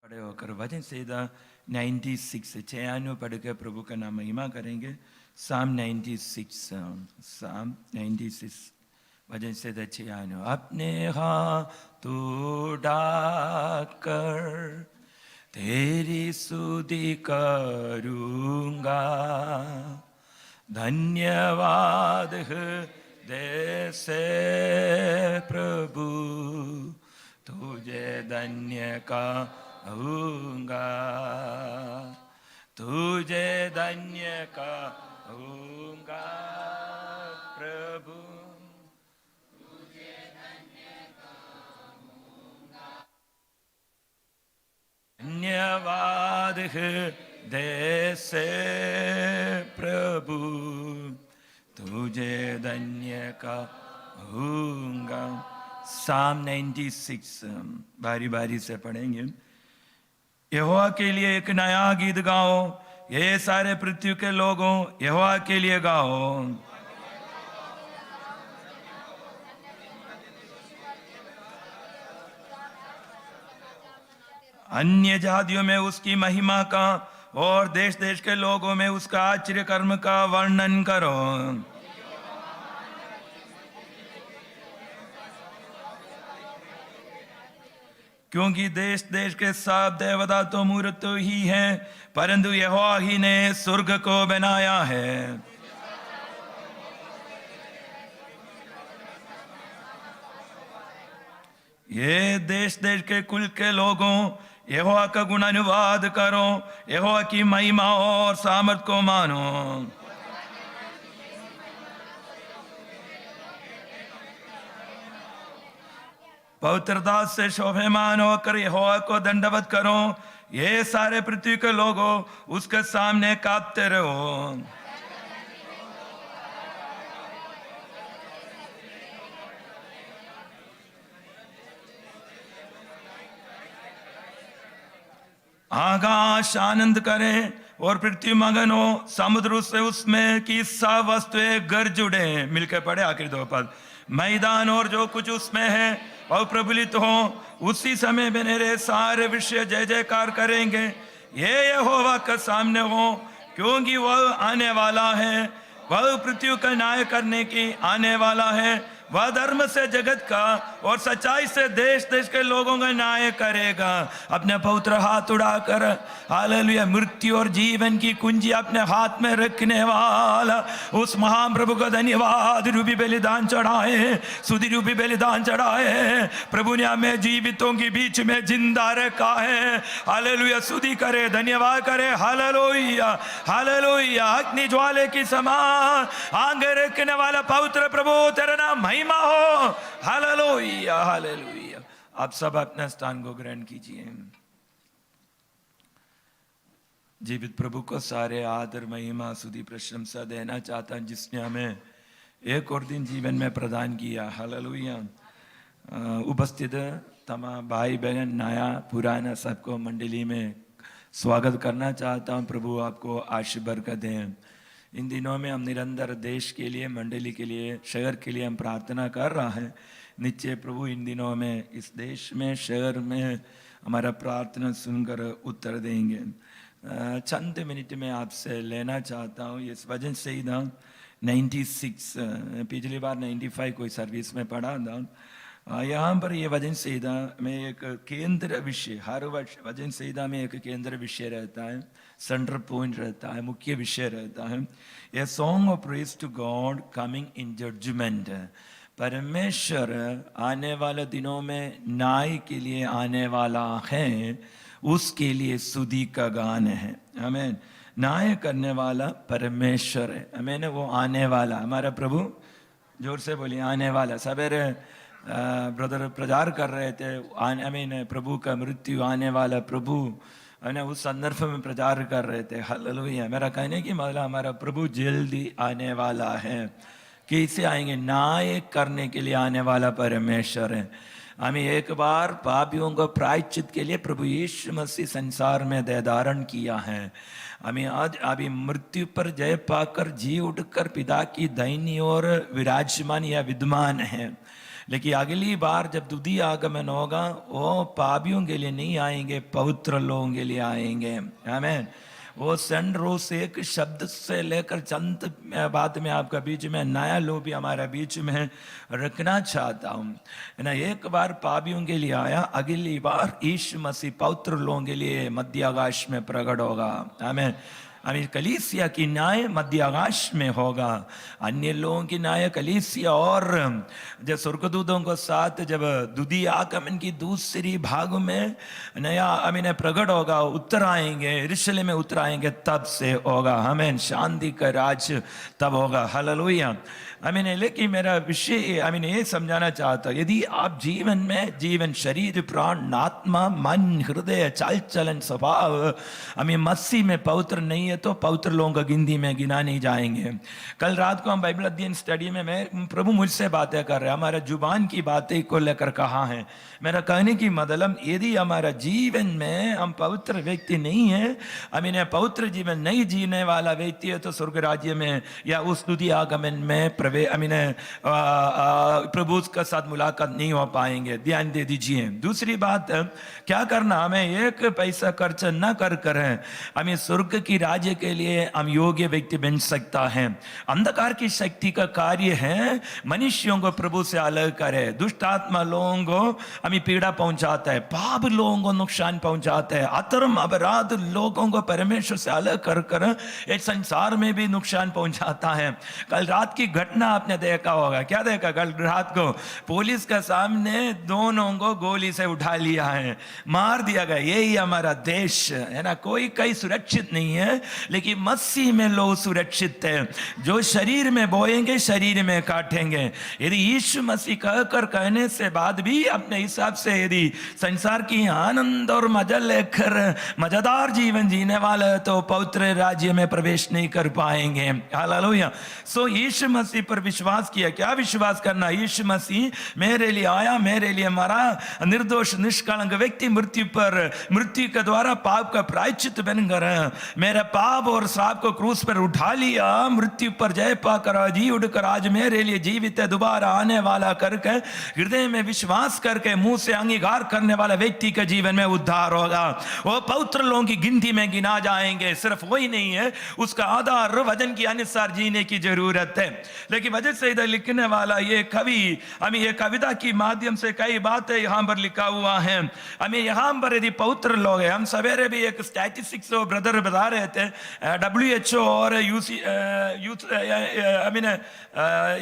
खड़े होकर वचन सीधा 96 96 पढ़कर प्रभु का नाम महिमा करेंगे। साम 96 साम 96 वचन सीधा 96 अपने हाथ उठाकर तेरी स्तुति करूंगा, धन्यवाद हृदय से प्रभु तुझे धन्य कहूंगा, तुझे धन्य कहूंगा प्रभु तुझे धन्य कहूंगा, धन्यवाद हृदय से प्रभु तुझे धन्य कहूंगा। साम 96 बारी बारी से पढ़ेंगे। यहोवा के लिए एक नया गीत गाओ, ये सारे पृथ्वी के लोगों यहोवा के लिए गाओ। अन्य जातियों में उसकी महिमा का और देश देश के लोगों में उसका आश्चर्य कर्म का वर्णन करो। क्योंकि देश देश के सब देवता तो मूर्त ही हैं, परंतु यहोवा ही ने स्वर्ग को बनाया है। ये देश देश के कुल के लोगों यहोवा का गुण अनुवाद करो, यहोवा की महिमा और सामर्थ को मानो। पवित्रता से शोभायमान होकर यहोवा को दंडवत करो, ये सारे पृथ्वी के लोगों उसके सामने कांपते रहो। आकाश आनंद करे और पृथ्वी मगन हो, समुद्र से उसमें की सब वस्तुएं गरज उड़े। मिलकर पढ़े आखिर दो पद। मैदान और जो कुछ उसमें है और प्रबलित हो, उसी समय में मेरे सारे विषय जय जयकार करेंगे। ये यहोवा के सामने हो, क्योंकि वह आने वाला है, वह पृथ्वी का न्याय करने की आने वाला है। वह धर्म से जगत का और सच्चाई से देश देश के लोगों का न्याय करेगा। अपने पवित्र हाथ उड़ाकर हालेलुया, मृत्यु और जीवन की कुंजी अपने हाथ में रखने वाला उस महान प्रभु का धन्यवाद रूपी बलिदान चढ़ाए, सुधि रूपी बलिदान चढ़ाए। प्रभु ने हमें जीवितों के बीच में जिंदा रखा है। हालेलुया, सुधि करे, धन्यवाद करे। Hallelujah hallelujah. अग्नि ज्वाले की समान आगे रखने वाला पवित्र प्रभु तेरा नाम महिमा हो। Hallelujah hallelujah. आप सब अपना स्थान को ग्रहण कीजिए। जीवित प्रभु को सारे आदर महिमा स्तुति प्रशंसा देना चाहता हूं, जिसने हमें एक और दिन जीवन में प्रदान किया। हालेलुया। उपस्थित तमाम भाई बहन नया पुराना सबको मंडली में स्वागत करना चाहता हूं। प्रभु आपको आशीष बरकत दें। इन दिनों में हम निरंतर देश के लिए, मंडली के लिए, शहर के लिए हम प्रार्थना कर रहा है। निश्चय प्रभु इन दिनों में इस देश में, शहर में हमारा प्रार्थना सुनकर उत्तर देंगे। चंद मिनट में आपसे लेना चाहता हूँ इस वजन से ही ना 96 पिछली बार 95 कोई सर्विस में पढ़ा था। यहाँ पर ये वजन संहिता में एक केंद्र विषय, हर वर्ष वजन संहिता में एक केंद्र विषय रहता है, सेंटर पॉइंट रहता है, मुख्य विषय रहता है। A song of praise to God coming in judgement. परमेश्वर आने वाले दिनों में न्याय के लिए आने वाला है, उसके लिए स्तुति का गान है। आमीन। न्याय करने वाला परमेश्वर है। आमीन। वो आने वाला हमारा प्रभु, जोर से बोलिए आने वाला। सवेरे ब्रदर प्रचार कर रहे थे, आमीन, प्रभु का मृत्यु आने वाला प्रभु, उस संदर्भ में प्रचार कर रहे थे। हालेलुया। मेरा कहने की मतलब हमारा प्रभु जल्दी आने वाला है। कैसे आएंगे? न्याय करने के लिए आने वाला परमेश्वर है। हमें एक बार पापियों को प्रायश्चित के लिए प्रभु यीशु मसीह संसार में देह धारण किया है। हमें आज अभी मृत्यु पर जय पाकर जी उठकर पिता की दाहिनी ओर विराजमान या विद्यमान है। लेकिन अगली बार जब द्वितीय आगमन होगा वो पापियों के लिए नहीं आएंगे, पवित्र लोगों के लिए आएंगे। आमीन। वो सेंड रोज एक शब्द से लेकर चंद बात में आपका बीच में नया लो भी हमारा बीच में रखना चाहता हूँ, है ना। एक बार पापियों के लिए आया, अगली बार यीशु मसीह पवित्र लोगों के लिए मध्य आकाश में प्रकट होगा। आमीन। अमीन। कलीसिया की न्याय मध्य आकाश में होगा, अन्य लोगों की न्याय कलीसिया और जब स्वर्गदूतों को साथ जब द्वितीय आगमन की दूसरी भाग में नया अमीन प्रकट होगा, उतर आएंगे, यरूशलेम में उतर आएंगे, तब से होगा हमें शांति का राज तब होगा। हालेलुया। आमीन। लेकिन मेरा विषय आमीन ये समझाना चाहता हूँ, यदि आप जीवन में जीवन शरीर प्राण आत्मा मन हृदय चाल चलन स्वभाव आमीन मसीह में पवित्र नहीं है तो पवित्र लोगों का गिनती में गिना नहीं जाएंगे। कल रात को हम बाइबल अध्ययन स्टडी में मैं प्रभु मुझसे बातें कर रहे हैं, हमारा जुबान की बातें को लेकर कहा है। मेरा कहने की मतलब यदि हमारा जीवन में हम पवित्र व्यक्ति नहीं है, आमीन पवित्र जीवन नहीं जीने वाला व्यक्ति है तो स्वर्ग राज्य में या उस द्वितीय आगमन में आमीन प्रभु के साथ मुलाकात नहीं हो पाएंगे। ध्यान दे दीजिए। दूसरी बात क्या करना, हमें एक पैसा खर्च न कर कर हमें स्वर्ग की राज्य के लिए हम योग्य व्यक्ति बन सकता है। अंधकार की शक्ति का कार्य है मनुष्यों को प्रभु से अलग करे, दुष्ट आत्मा लोगों को हमें पीड़ा पहुंचाता है, पाप लोगों को नुकसान पहुंचाता है, अधर्म अपराध लोगों को परमेश्वर से अलग कर कर एक संसार में भी नुकसान पहुंचाता है। कल रात की घटना आपने देखा होगा, क्या देखा कल रात को? पुलिस के सामने दोनों को गोली से उठा लिया है, मार दिया गया। यही हमारा देश है ना। कोई कहीं सुरक्षित नहीं है, लेकिन मसीह में लोग सुरक्षित है। जो शरीर में बोएंगे शरीर में काटेंगे। यदि यीशु मसीह कहकर कहने से बाद भी अपने हिसाब से यदि संसार की आनंद और मजा लेकर मजेदार जीवन जीने वाले है तो पवित्र राज्य में प्रवेश नहीं कर पाएंगे। हालेलुया। सो यीशु मसीह पर विश्वास किया। क्या विश्वास करना? यीशु मसीह मेरे लिए आया, मेरे लिए मरा, निर्दोष निष्कलंक व्यक्ति मृत्यु के द्वारा पाप का प्रायश्चित बनकर मेरे पाप और श्राप को क्रूस पर उठा लिया, मृत्यु पर जय पाकर जी उठकर आज मेरे लिए जीवित है, दोबारा आने वाला करके हृदय में विश्वास करके मुंह से अंगीकार करने वाला व्यक्ति के जीवन में उद्धार होगा। वो पवित्र लोगों की गिनती में गिना जाएंगे। सिर्फ वही नहीं है, उसका आधार वजन के अनुसार जीने की जरूरत है। लेकिन वजह से इधर लिखने वाला ये कवि हमें ये कविता की माध्यम से कई बातें यहाँ पर लिखा हुआ है। हमें यहाँ पर यदि पवित्र लोग हैं, हम सवेरे भी एक स्टैटिस्टिक्स ब्रदर बता रहे थे, WHO और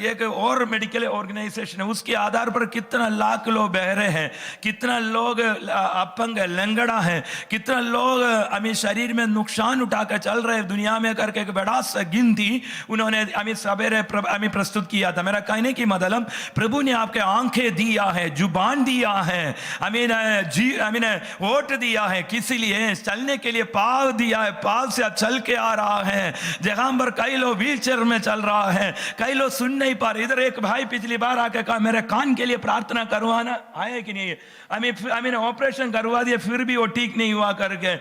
एक और मेडिकल ऑर्गेनाइजेशन है, उसके आधार पर कितना लाख लोग बहरे हैं, कितना लोग अपंग लंगड़ा है, कितना लोग हमें शरीर में नुकसान उठाकर चल रहे हैं दुनिया में करके एक बड़ा सा गिनती उन्होंने हमें सवेरे हमें प्रस्तुत किया था। मेरा कहने की मतलब प्रभु ने आपके आंखें दिया है, जुबान दिया है, हमें वोट दिया है, किसी लिए चलने के लिए पाव दिया है, पाव से चल के आ रहा है। जहां पर कई लोग व्हील चेयर में चल रहा है, कई लोग सुन नहीं पा रहे। इधर एक भाई पिछली बार आके कहा मेरे कान के लिए प्रार्थना करवाना, आए कि नहीं? हमें ऑपरेशन करवा दिया फिर भी वो ठीक नहीं हुआ करके,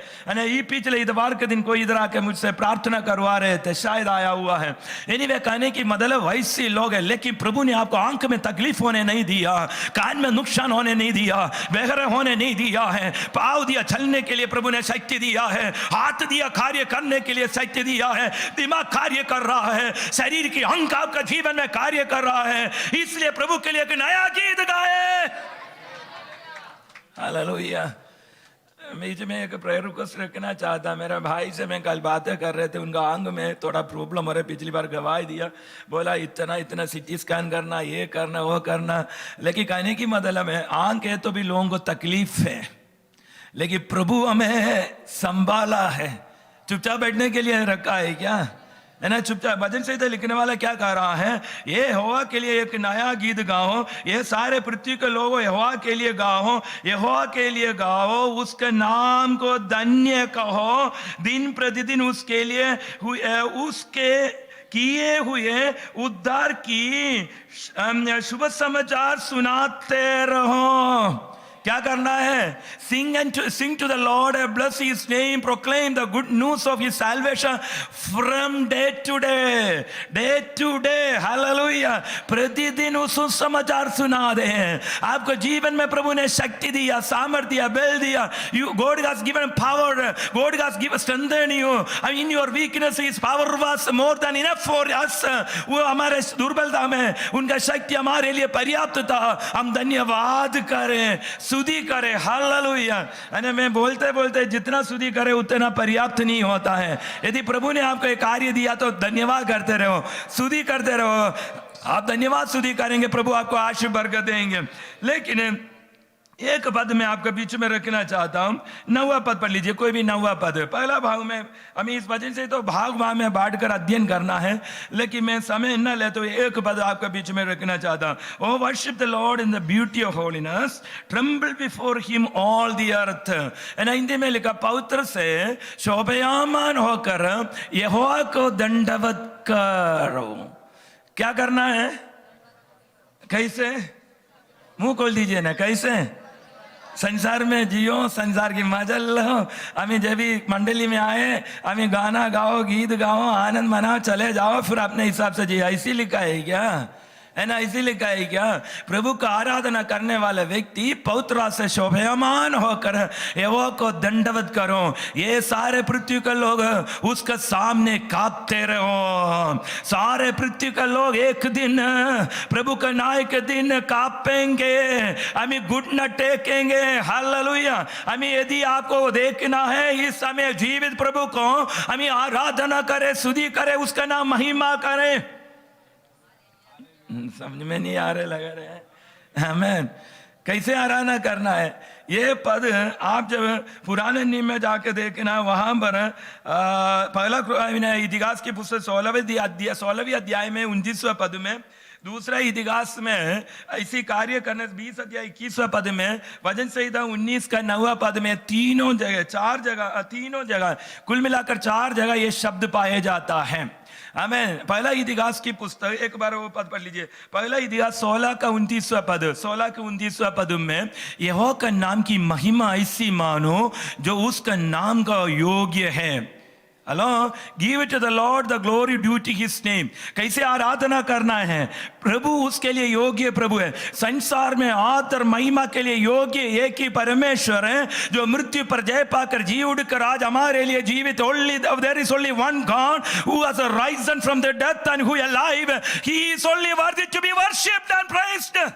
ये पिछले इतवार के दिन कोई इधर आके मुझसे प्रार्थना करवा रहे थे, शायद आया हुआ है। एनीवे कहने की मतलब वैसे लोग है, लेकिन प्रभु ने आपको आंख में तकलीफ होने नहीं दिया, कान में नुकसान होने नहीं दिया, बहरे होने नहीं दिया है। पाँव दिया चलने के लिए प्रभु ने शक्ति दिया है, हाथ दिया कार्य करने के लिए शक्ति दिया है, दिमाग कार्य कर रहा है, शरीर की अंग आपका जीवन में कार्य कर रहा है। इसलिए प्रभु के लिए एक नया गीत गाए। हालेलुया। बीच में एक प्रेयर रिक्वेस्ट रखना चाहता। मेरा भाई से मैं कल बातें कर रहे थे, उनका आंग में थोड़ा प्रॉब्लम हो रहा है, पिछली बार गवाही दिया, बोला इतना सीटी स्कैन करना, ये करना वो करना। लेकिन कहने की मतलब है आंख है तो भी लोगों को तकलीफ है, लेकिन प्रभु हमें संभाला है। चुपचाप बैठने के लिए रखा है क्या? है ना, चुपचाप। भजन से लिखने वाला क्या कह रहा है? ये यहोवा के लिए एक नया गीत गाओ, ये सारे पृथ्वी के लोगों यहोवा के लिए गाओ, यहोवा के लिए गाओ, उसके नाम को धन्य कहो, दिन प्रतिदिन उसके लिए उसके किए हुए उद्धार की शुभ समाचार सुनाते रहो। क्या करना है? Sing to the Lord, bless His name, proclaim the good news of His salvation from day to day, Hallelujah. प्रतिदिन उस समाचार सुना दे। आपको जीवन में प्रभु ने शक्ति दिया, सामर्थ्य दिया, बल दिया। God has given power, God has given strengthen you. In your weakness His power was more than enough for us. वो हमारे दुर्बलता में उनका शक्ति हमारे लिए पर्याप्त था। हम धन्यवाद करें, स्तुति करें, हालेलुया। अरे मैं बोलते बोलते जितना स्तुति करें उतना पर्याप्त नहीं होता है। यदि प्रभु ने आपको एक कार्य दिया तो धन्यवाद करते रहो, स्तुति करते रहो। आप धन्यवाद स्तुति करेंगे, प्रभु आपको आशीष बरकत देंगे। लेकिन एक पद में आपके बीच में रखना चाहता हूं, 9वां पद पढ़ लीजिए, कोई भी 9वां पद। पहला भाग में हमें इस वजह से तो भाग में बांट कर अध्ययन करना है, लेकिन मैं समय न ले तो एक पद आपके बीच में रखना चाहता हूं। O worship the Lord in the beauty of holiness, tremble before him all the earth. Hindi में लिखा, पवित्र से शोभायमान होकर यहोवा को दंडवत करो। क्या करना है? कैसे? मुंह खोल दीजिए ना, कैसे? संसार में जियो, संसार की मजा लो। हमें जब भी मंडली में आए, हमें गाना गाओ, गीत गाओ, आनंद मनाओ, चले जाओ, फिर अपने हिसाब से जियो। ऐसी लिखा है क्या? है ना, इसी लिखा है क्या? प्रभु का आराधना करने वाला व्यक्ति पवित्र से शोभायमान होकर यहोवा को दंडवत करो। ये सारे पृथ्वी के लोग उसके सामने कांपते रहो। सारे पृथ्वी के लोग एक दिन प्रभु का न्याय के दिन कांपेंगे, हमें घुटना टेकेंगे। हालेलुया। हमें यदि आपको देखना है इस समय जीवित प्रभु को, हमें आराधना करें, स्तुति करें, उसका नाम महिमा करें। समझ में नहीं आ रहे, लगा रहे हैं हमें कैसे आराधना करना है। ये पद आप जब पुराने नियम में जाके देखना, वहां पर पहला इतिहास की पुस्तक 16वें अध्याय में 29वें पद में, दूसरा इतिहास में इसी कार्य करने 20 अध्याय 21वें पद में, वचन संहिता 19 का 9वां पद में, तीनों जगह कुल मिलाकर 4 जगह ये शब्द पाए जाता है। हमें पहला इतिहास की पुस्तक, एक बार वो पद पढ़ लीजिए, पहला इतिहास 16 का 29वां पद में, यहोवा का नाम की महिमा ऐसी मानो जो उसका नाम का योग्य है। Hello, give it to the Lord the glory due to his name. कैसे आराधना करना है? प्रभु उसके लिए योग्य प्रभु है। संसार में आदर महिमा के लिए योग्य एक ही परमेश्वर है, जो मृत्यु पर जय पाकर जी उठकर आज हमारे लिए जीवित। Only there is only one God who has risen from the death and who alive, he is only worthy to be worshipped and praised.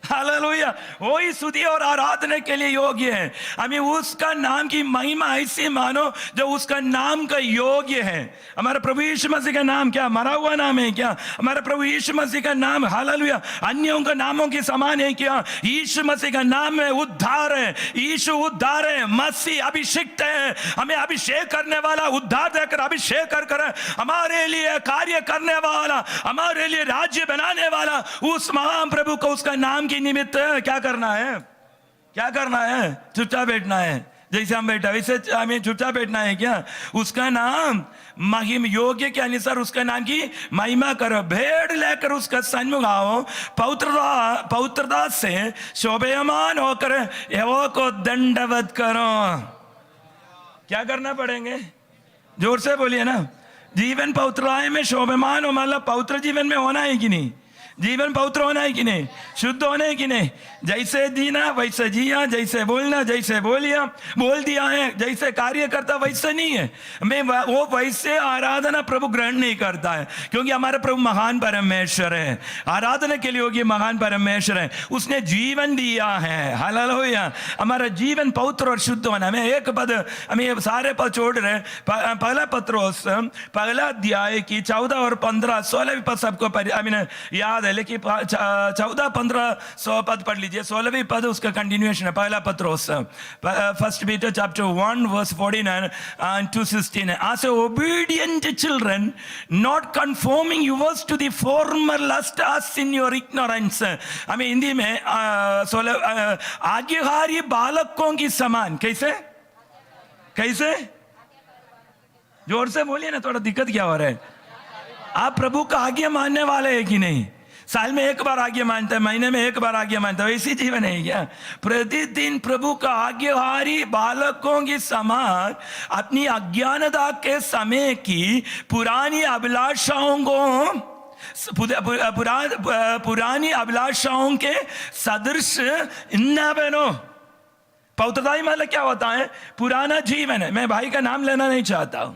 Hallelujah. वही स्तुति और आराधना के लिए योग्य है। हमें उसका नाम की महिमा ऐसी मानो जो उसका नाम का योग्य है। हमारे प्रभु यीशु मसीह का नाम क्या मरा हुआ नाम है क्या? हमारे प्रभु यीशु मसीह का नाम हालेलुया अन्यों के नामों के समान है क्या? यीशु मसीह का नाम है उद्धार है। यीशु उद्धार है, मसीह अभिषिक्त है। हमें अभिषेक करने वाला, उद्धार देकर अभिषेक कर हमारे लिए कार्य करने वाला, हमारे लिए राज्य बनाने वाला उस महान प्रभु को उसका नाम की निमित्त क्या करना है? क्या करना है? चुपचाप बैठना है। जैसे हम बैठा वैसे हमें चुपचाप बैठना है क्या? उसका नाम महिम योग्य के अनुसार उसका नाम की महिमा करो। भेड़ लेकर उसका सन्मुख आओ, पवित्रता से शोभायमान होकर यहोवा को दंडवत करो। क्या करना पड़ेंगे? जोर से बोलिए ना। जीवन पवित्रता में शोभायमान हो, मतलब पवित्र जीवन में होना है कि नहीं? जीवन पवित्र होना है कि नहीं? शुद्ध होना है कि नहीं? जैसे जीना वैसे जिया, जैसे बोलना जैसे बोल दिया है, जैसे कार्य करता वैसे नहीं है। मैं वो वैसे आराधना प्रभु ग्रहण नहीं करता है, क्योंकि हमारा प्रभु महान परमेश्वर है। आराधना के लिए होगी महान परमेश्वर है, उसने जीवन दिया है। हालेलुया। हमारा जीवन पवित्र और शुद्ध होना। हमें एक पद, हमें सारे पद छोड़ रहे। पहला पत्रोस पहला अध्याय की 14 और 15 16 पद सबको याद है, लेकिन 14, 15 पद पढ़ लीजिए। 16वीं पद उसका कंटिन्यूएशन है। पहला पत्रोस first Peter chapter 1 verse 49 and 2:16, as obedient children not conforming yours to the former lust as in your ignorance। हमें हिंदी में आज्ञाकारी बालकों की समान। कैसे? जोर से बोलिए ना, थोड़ा दिक्कत क्या हो रहा है? आप प्रभु का आज्ञा मानने वाले हैं कि नहीं? साल में एक बार आज्ञा मानता है, महीने में एक बार आज्ञा मानता है, वैसी जीवन है क्या? प्रतिदिन प्रभु का आज्ञाहारी बालकों के समान अपनी अज्ञानता के समय की पुरानी अभिलाषाओं को, पुरानी अभिलाषाओं के सदृश न बनो। पवित्रता मतलब क्या होता है? पुराना जीवन है। मैं भाई का नाम लेना नहीं चाहता हूं,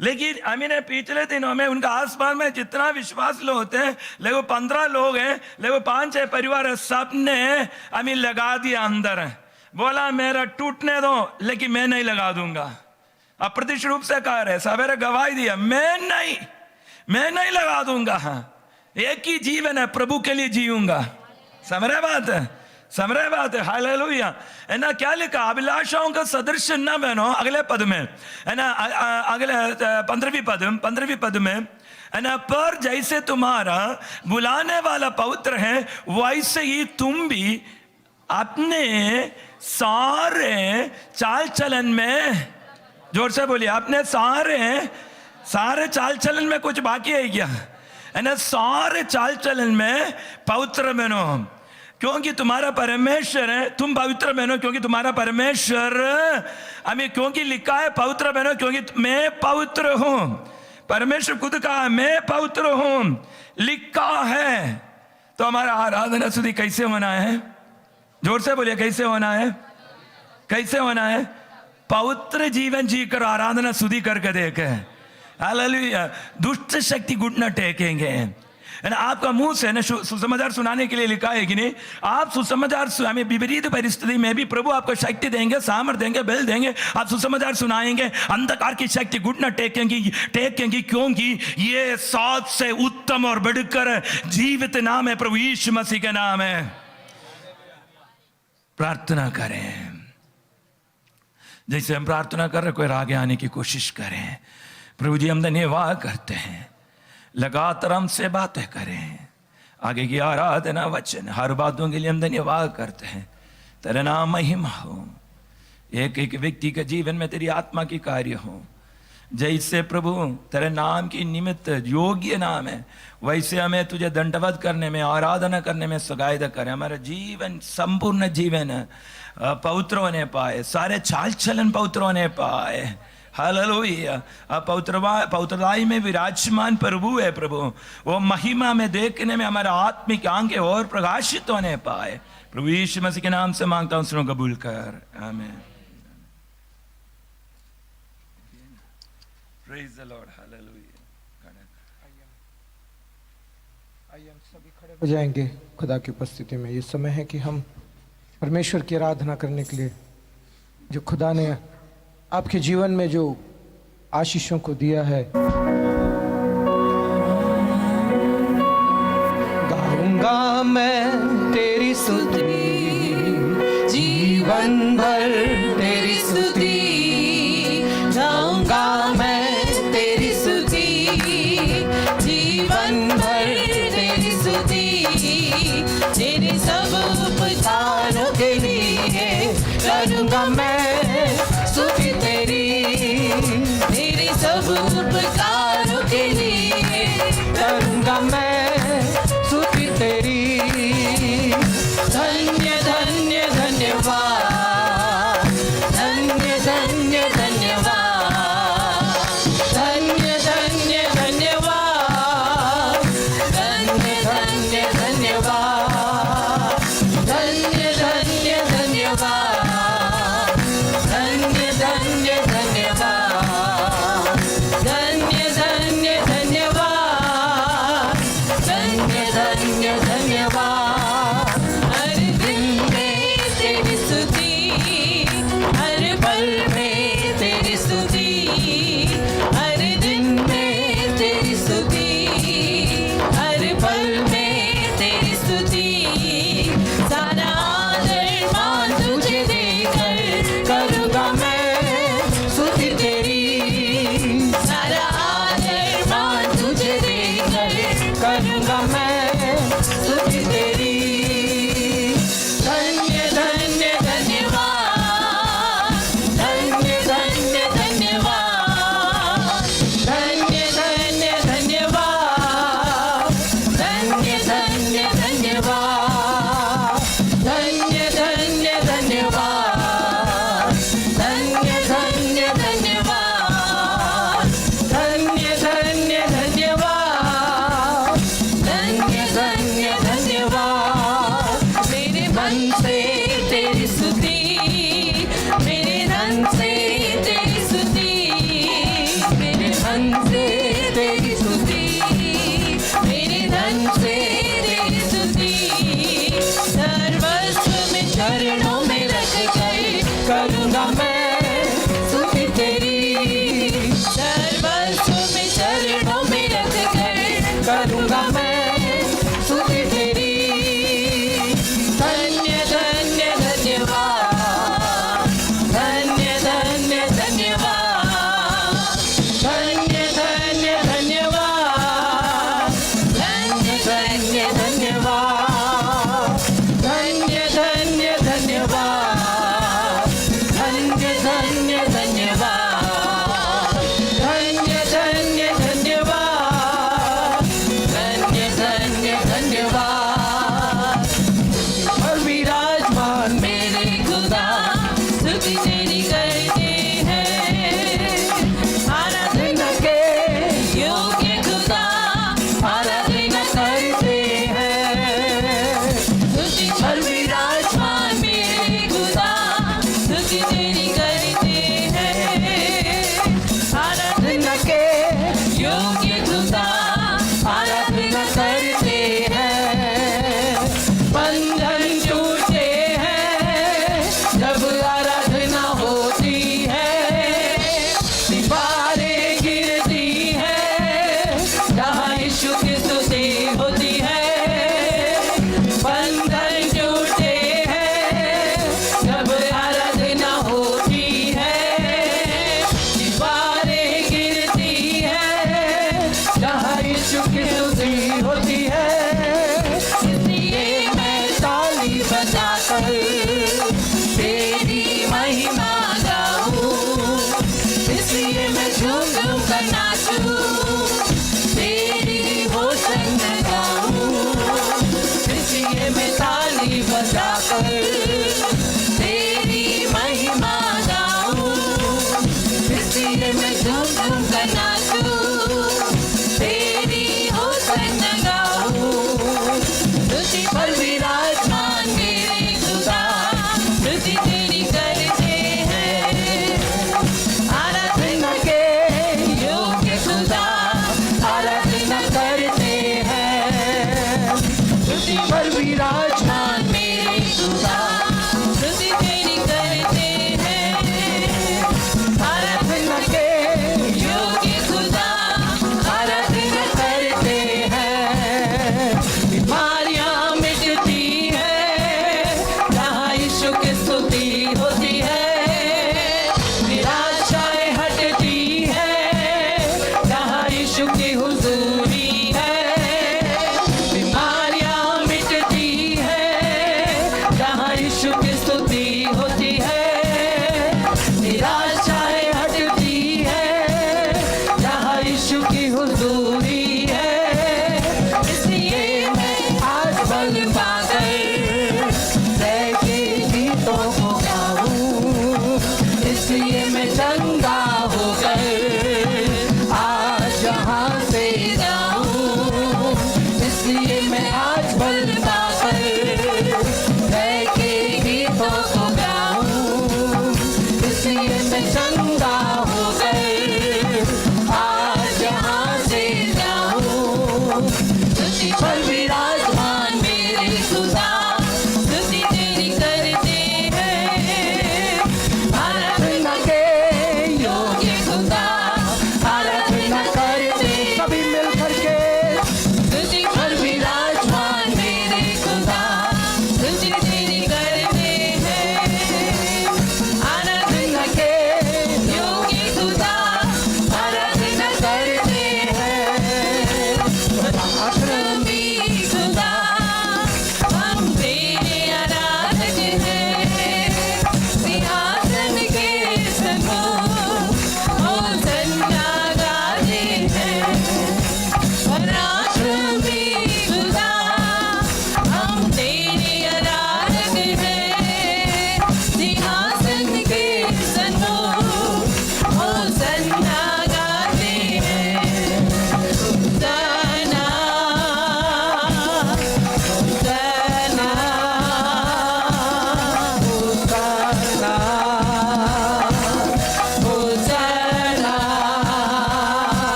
लेकिन अमीन पिछले दिनों में उनका आसपास में जितना विश्वास लोग होते हैं, लेकिन 15 लोग हैं, लेकिन 5-6 परिवार है, सब ने अमीन लगा दिया अंदर है। बोला मेरा टूटने दो, लेकिन मैं नहीं लगा दूंगा। अप्रत्यक्ष रूप से कह रहे, सवेरे गवाही दिया, मैं नहीं लगा दूंगा। एक ही जीवन है, प्रभु के लिए जीऊंगा। समझ रहे बात है। हालेलुया। है ना, क्या लिखा? अभिलाषाओं का सदृश न बनो, अगले पद में है ना, अगले 15वीं पद में है ना, पर जैसे तुम्हारा बुलाने वाला पवित्र है, वैसे ही तुम भी अपने सारे चाल चलन में, जोर से बोलिए, अपने सारे चाल चलन में कुछ बाकी है क्या? है ना, सारे चाल चलन में पवित्र बनो, क्योंकि तुम्हारा परमेश्वर है। तुम पवित्र बनो क्योंकि तुम्हारा परमेश्वर, हमें क्योंकि लिखा है पवित्र बनो क्योंकि मैं पवित्र हूं। परमेश्वर खुद कहा मैं पवित्र हूं, लिखा है। तो हमारा आराधना स्तुति कैसे होना है? जोर से बोलिए, कैसे होना है? पवित्र जीवन जीकर आराधना स्तुति करके देखे। हालेलुया। दुष्ट शक्ति घुटना टेकेंगे। आपका मुंह से ना सुसमाचार सुनाने के लिए लिखा है कि नहीं? आप सुसमाचार हमें विपरीत परिस्थिति में भी प्रभु आपको शक्ति देंगे, सामर्थ देंगे, बल देंगे। आप सुसमाचार सुनाएंगे, अंधकार की शक्ति घुटना टेकेंगी, क्योंकि ये 7 से उत्तम और बढ़कर जीवित नाम है, प्रभु यीशु मसीह के नाम है। प्रार्थना करें। जैसे हम प्रार्थना कर रहे, कोई आगे आने की कोशिश करें। प्रभु जी, हम धन्यवाद करते हैं, लगातार हमसे बातें करें, आगे की आराधना वचन हर बातों के लिए हम धन्यवाद करते हैं। तेरा नाम महिमा हो, एक एक व्यक्ति के जीवन में तेरी आत्मा की कार्य हो। जैसे प्रभु तेरे नाम की निमित्त योग्य नाम है, वैसे हमें तुझे दंडवत करने में, आराधना करने में सगायदा करें। हमारा जीवन, संपूर्ण जीवन पवित्र होने पाए, सारे चाल चलन पवित्र होने पाए। हालेलुया। पवित्रताई में विराजमान प्रभु है। प्रभु वो महिमा में देखने में हमारा आत्मिक आंखें और प्रकाशित होने पाए। प्रभु यीशु मसीह के नाम से मांगता हूं, सुनो कबूल कर। आमीन। Praise the Lord. हालेलुया। आइए हम सभी खड़े हो जाएंगे खुदा की उपस्थिति में। ये समय है कि हम परमेश्वर की आराधना करने के लिए, जो खुदा ने आपके जीवन में जो आशीषों को दिया है। गाऊंगा मैं तेरी स्तुति, जीवन भर तेरी स्तुति, गाऊंगा मैं तेरी स्तुति, जीवन भर तेरी स्तुति, तेरे सब उपकारों के लिए करूंगा मैं स्तुति तेरी, तेरे सब उपकारों के लिए करूंगा मैं स्तुति तेरी। धन्य धन्य धन्यवाद, धन्य धन्य धन्यवाद, धन्य धन्य धन्यवाद, धन्य धन्य धन्यवाद, धन्य धन्य धन्यवाद, धन्य धन्य धन्यवाद, धन्य धन्य धन्यवाद, धन्य धन्य धन्यवाद। करूँगा मैं स्तुति तेरी, सर्वस्व में चरणों में रख कर करूँगा मैं स्तुति तेरी। धन्य धन्य धन्यवाद, धन्य धन्य धन्यवाद, धन्य धन्य धन्यवाद, धन्य धन्य धन्यवाद, धन्य धन्य धन्यवाद, धन्य धन्य धन्यवाद, धन्य धन्य धन्यवाद, धन्य धन्य धन्यवाद। और विराजमान मेरे खुदा स्तुति तेरी करते हैं, आराधना के योग्य खुदा आराधना करते हैं। स्तुति पर विराजमान मेरे खुदा स्तुति तेरी करते हैं, आराधना के योग्य खुदा आराधना करते हैं। बंधन टूटे हैं जब आराधना होती है, दीवारें गिरती हैं जहाँ यीशु की स्तुति होती है। बंधन टूटे हैं जब आराधना होती है, दीवारें गिरती हैं जहाँ यीशु की स्तुति होती है। इसलिए मैं ताली बजाकर तेरी महिमा गाऊं, इसलिए मैं झूम झूम कर नाचूं, तेरी होसन गाऊं। इसलिए मैं ताली बजाकर तेरी महिमा गाऊं, इसलिए मैं झूम झूम कर नाचूं, तेरी होसन गाऊं। स्तुति पर विराजमान मेरे खुदा स्तुति तेरी करते हैं, आराधना के योग्य खुदा आराधना करते हैं। स्तुति पर विराजमान मेरे खुदा स्तुति तेरी करते हैं, आराधना के योग्य खुदा आराधना करते हैं। बीमारियां मिटती हैं जहाँ यीशु की स्तुति होती है, निराशाएं हटती हैं जहाँ यीशु की हुजूरी है। बीमारियां मिटती हैं जहाँ यीशु की स्तुति होती है, निराशाएं हटती हैं जहाँ यीशु की हुजूरी है। इसलिए मैं आज बल पाकर जय के गीतों को गाऊं, इसलिए मैं चंगा होकर आज यहाँ से जाऊं। इसलिए मैं आज बल पाकर जय के गीतों को गाऊं, इसलिए मैं चंगा होकर आज यहाँ से जाऊं। स्तुति पर विराजमान मेरे खुदा स्तुति तेरी करते हैं, आराधना के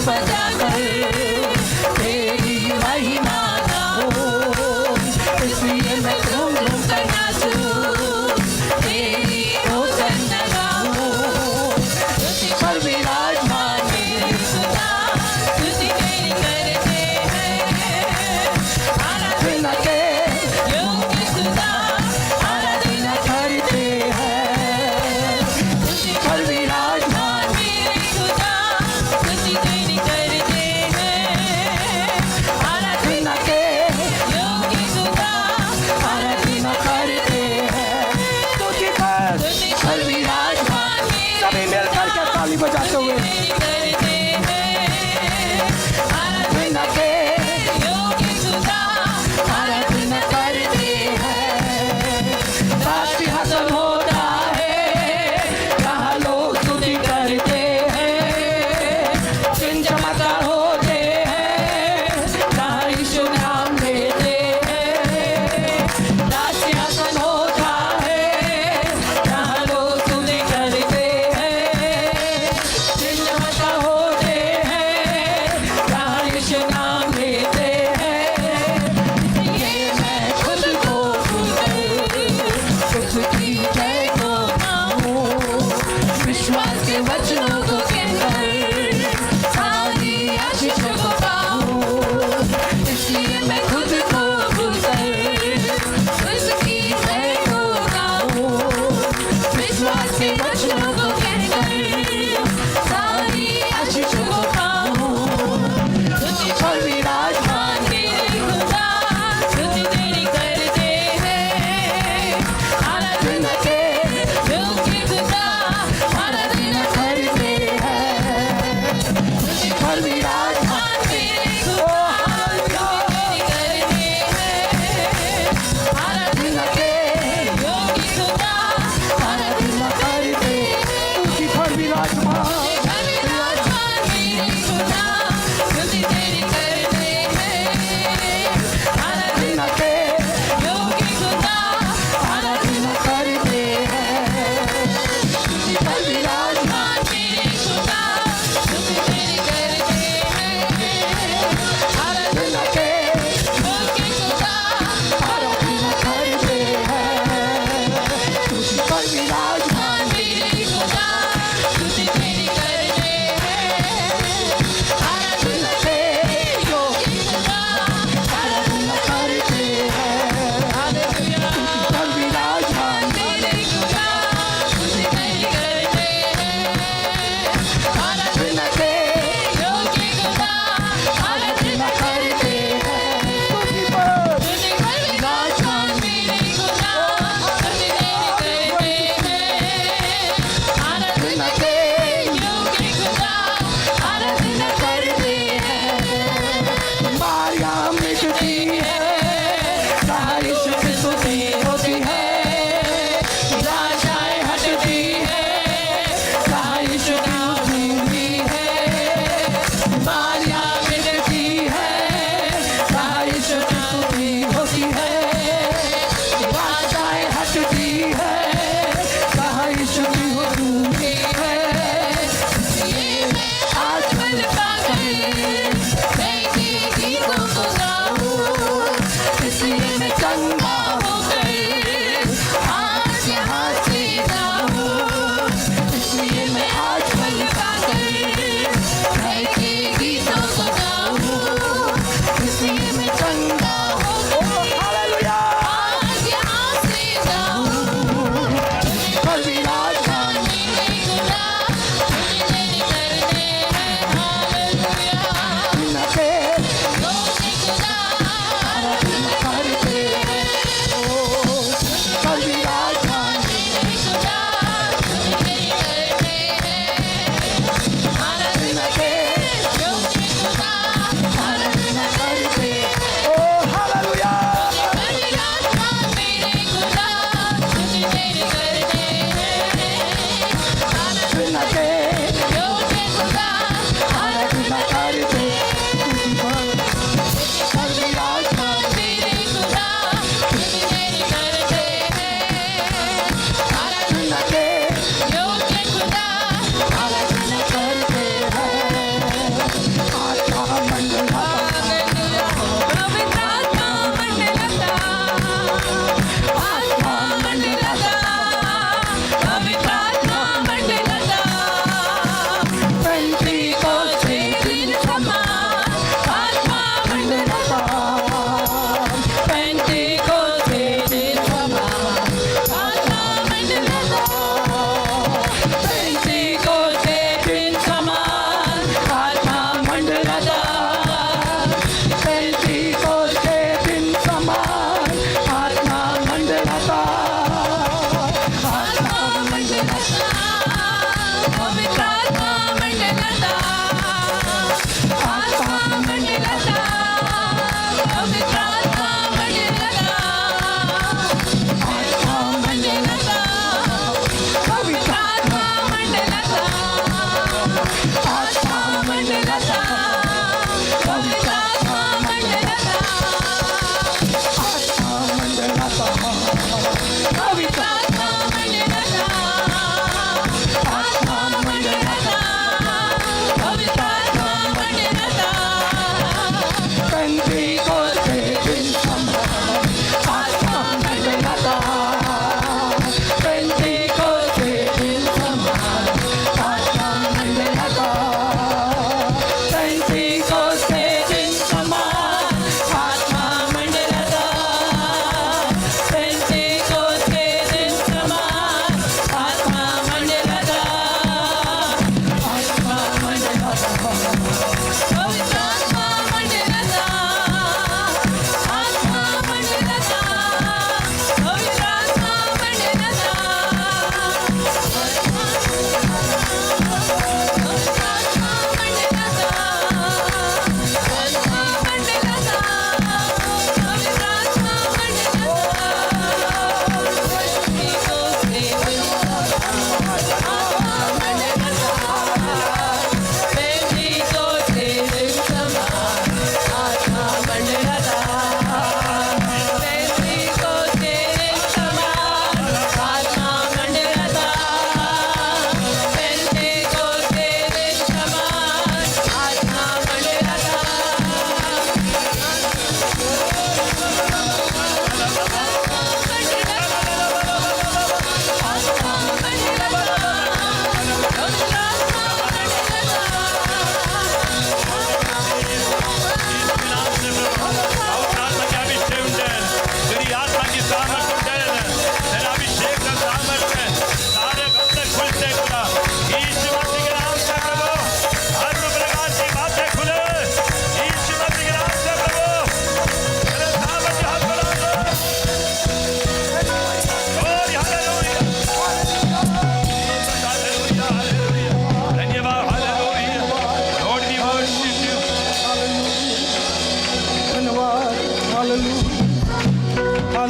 बजाकर तेरी महिमा गाऊं, इसलिए मैं झूम झूम कर नाचूं, तेरी होसन्ना गाऊं। तुझ पर विराजमान मेरे खुदा, तुझी तेरी करते हैं आराधना के योग्य खुदा, आराधना करते हैं तुझी पर विराजमान मेरे खुदा, तुझी तेरी करते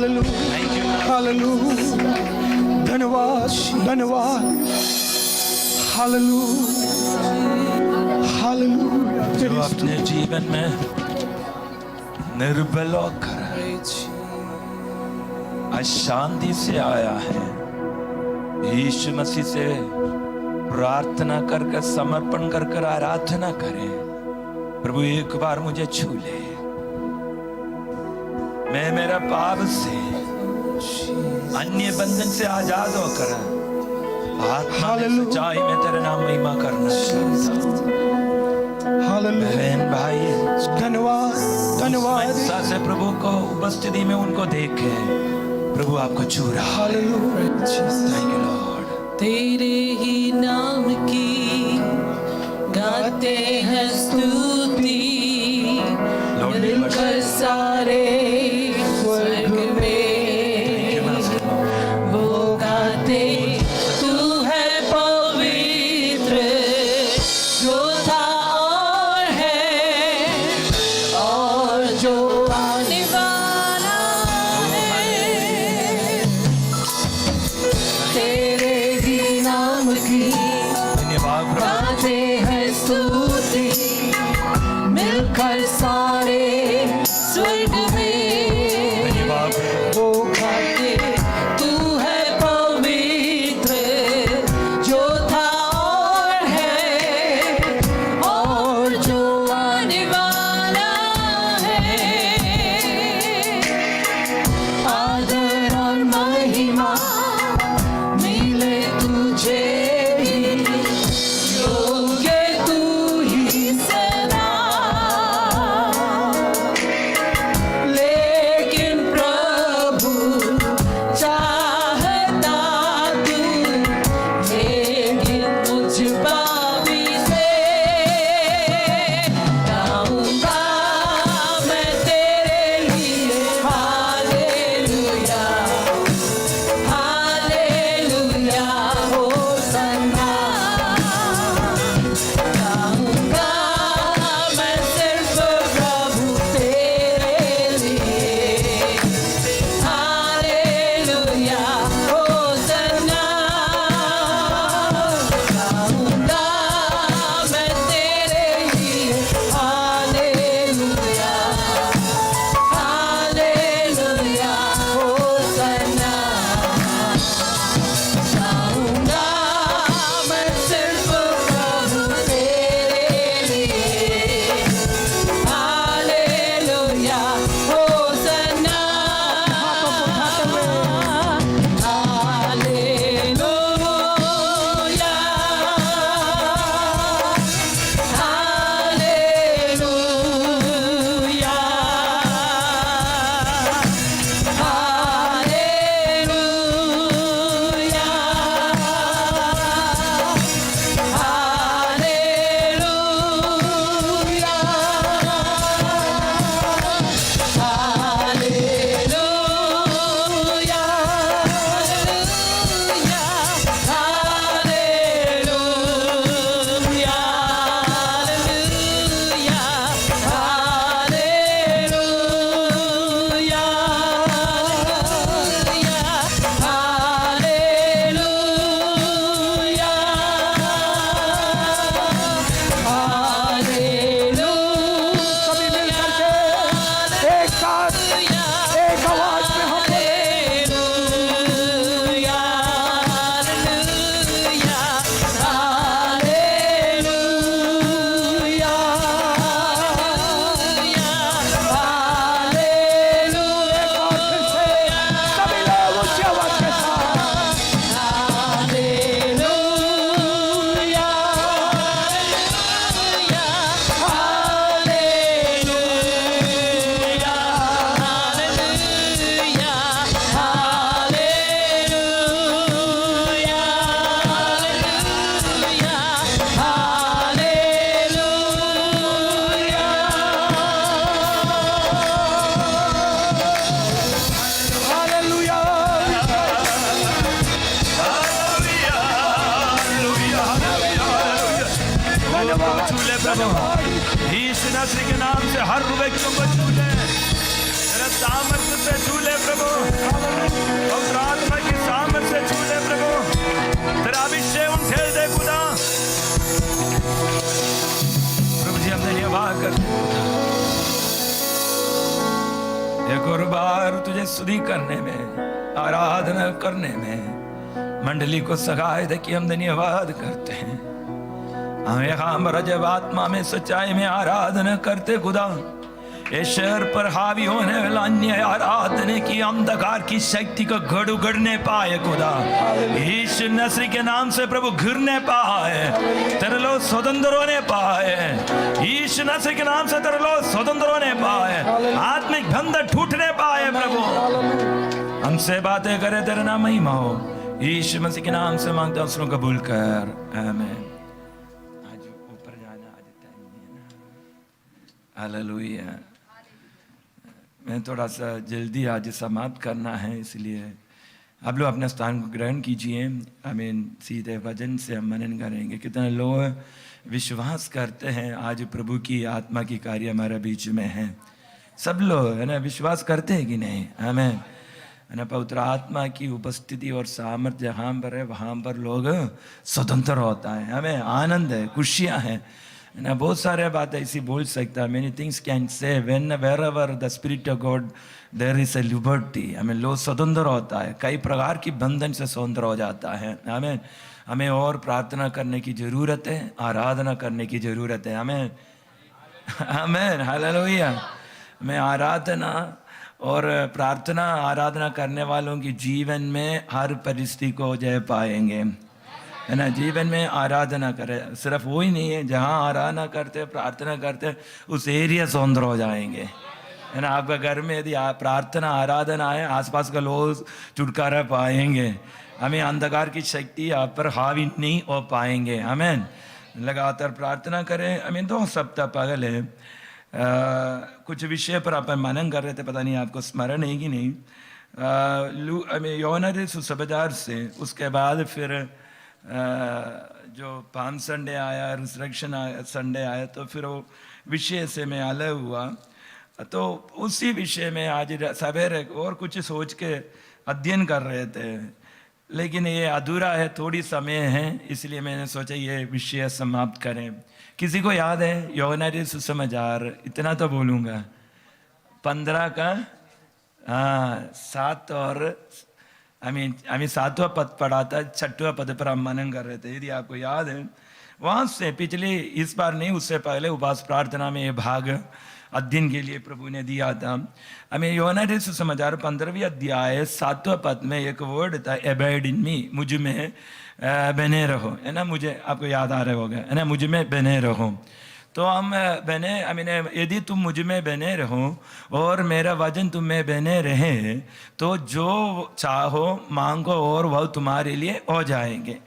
हालेलुया, हालेलुया, धन्यवाद, धन्यवाद, हालेलुया, हालेलुया। जो अपने जीवन में निर्बल होकर अशांति से आया है, यीशु मसीह से प्रार्थना कर समर्पण कर आराधना करें। प्रभु एक बार मुझे छू ले, मैं मेरा पाप से अन्य बंधन से आजाद होकर आत्मा में सच्चाई में तेरे नाम महिमा करना चाहता हूं। हालेलुया, बहन भाई, धन्यवाद, धन्यवाद से प्रभु को उपस्थिति में उनको देखे, प्रभु आपको छू रहा है। Hallelujah, thank you Lord. तेरे ही नाम की गाते हैं स्तुति, मिलकर सारे स्वर्ग में वो गाते, तू है पवित्र जो था और है और जो आने वाला है। तेरे ही नाम की धन्यवाद प्रभु। गाते हैं स्तुति, मिलकर सारे स्वर्ग में धन्यवाद प्रभु। वो गाते, तू है पवित्र जो था और है और जो आने वाला है। आदर और महिमा मिले तुझे भी, योग्य तू ही सदा। लेकिन प्रभु चाहता तू, लेकिन मुझ पापी से गाऊंगा मैं तेरे लिए हालेलुया, हालेलुया, होसन्ना। गाऊंगा मैं सिर्फ प्रभु तेरे लिए, हालेलुया, होसन्ना। गाऊंगा मैं तेरे लिए, हालेलुया, हालेलुया, होसन्ना। गाऊंगा मैं सिर्फ प्रभु तेरे लिए, हालेलुया, होसन्ना। हालेलुया, हालेलुया, सभी मिलकर के एक साथ एक आवाज में हम सभी लोग उसी आवाज के साथ हालेलुया, धन्यवाद। छू ले प्रभु, यीशु नसरी के नाम से हर व्यक्ति को छू ले। तेरा सामर्थ्य से छू ले प्रभु, पवित्र आत्मा की सामर्थ्य से छू ले प्रभु, तेरा अभिषेक उठेल दे खुदा। प्रभु जी हम धन्यवाद करते हैं। एक और बार तुझे स्तुति करने में, आराधना करने में मंडली को सगाए दे कि हम धन्यवाद करते हैं। हमें हम जब आत्मा में सच्चाई में आराधना करते खुदा, ये शहर पर हावी होने वाला अन्य आराधने की अंधकार की शक्ति को गड़ उगड़ने पाए खुदा। यीशु नसरी के नाम से प्रभु गिरने पाए, तेरे लोग स्वतंत्र होने पाए। यीशु नसरी के नाम से तेरे लोग स्वतंत्र होने पाए, आत्मिक बंधन टूटने पाए प्रभु। हमसे बातें करे, तेरा नाम महिमा हो। यीशु मसीह के नाम से मांगता हूं, उसको कबूल कर, आमीन। आज ऊपर जाना आज टाइम नहीं है ना। हालेलुया। मैं थोड़ा सा जल्दी आज समाप्त करना है, इसलिए आप लोग अपने स्थान को ग्रहण कीजिए। आमीन। सीधे वचन से हम मनन करेंगे। कितने लोग विश्वास करते हैं आज प्रभु की आत्मा की कार्य हमारे बीच में है? सब लोग है ना, विश्वास करते हैं कि नहीं? आमीन। है ना, पवित्र आत्मा की उपस्थिति और सामर्थ्य जहाँ पर है वहाँ पर लोग स्वतंत्र होता है, हमें आनंद है, खुशियाँ हैं ना। बहुत सारे बात ऐसी बोल सकता है, many things can say when wherever the spirit of God there is a liberty. हमें लोग स्वतंत्र होता है, कई प्रकार की बंधन से स्वतंत्र हो जाता है। हमें और प्रार्थना करने की जरूरत है, आराधना करने की जरूरत है। हमें हालेलुया। हमें आराधना और प्रार्थना, आराधना करने वालों की जीवन में हर परिस्थिति को जय पाएंगे, है ना। जीवन में आराधना करे, सिर्फ वो ही नहीं है, जहाँ आराधना करते प्रार्थना करते उस एरिया स्वतंत्र हो जाएंगे, है ना। आपका घर में यदि प्रार्थना आराधना है, आसपास के लोग छुटकारा पाएंगे। हमें अंधकार की शक्ति आप पर हावी नहीं हो पाएंगे। हमें लगातार प्रार्थना करें। हमें 2 सप्ताह पहले कुछ विषय पर अपन मनन कर रहे थे, पता नहीं आपको स्मरण है कि नहीं। हमें यूहन्ना सुसमाचार से उसके बाद फिर जो पाम संडे आया, रिजरेक्शन संडे आया, तो फिर वो विषय से मैं अलग हुआ। तो उसी विषय में आज सवेरे और कुछ सोच के अध्ययन कर रहे थे, लेकिन ये अधूरा है, थोड़ी समय है, इसलिए मैंने सोचा ये विषय समाप्त करें। किसी को याद है यूहन्ना सुसमाचार? इतना तो बोलूँगा, 15 का 7 और हमें 7वां पद पढ़ा था, 6वां पद पर हम मनन कर रहे थे, यदि आपको याद है। वहाँ से पिछले, इस बार नहीं, उससे पहले उपवास प्रार्थना में ये भाग अध्ययन के लिए प्रभु ने दिया था। हमें यूहन्ना सुसमाचार 15वें अध्याय 7वां पद में एक वर्ड था, एबाइड इन मी, मुझ में बने रहो, है ना। मुझे आपको याद आ रहे होगा, है ना, मुझ में बने रहो। तो हम बने, यदि तुम मुझ में बने रहो और मेरा वचन तुम में बने रहे, तो जो चाहो मांगो और वह तुम्हारे लिए हो जाएंगे।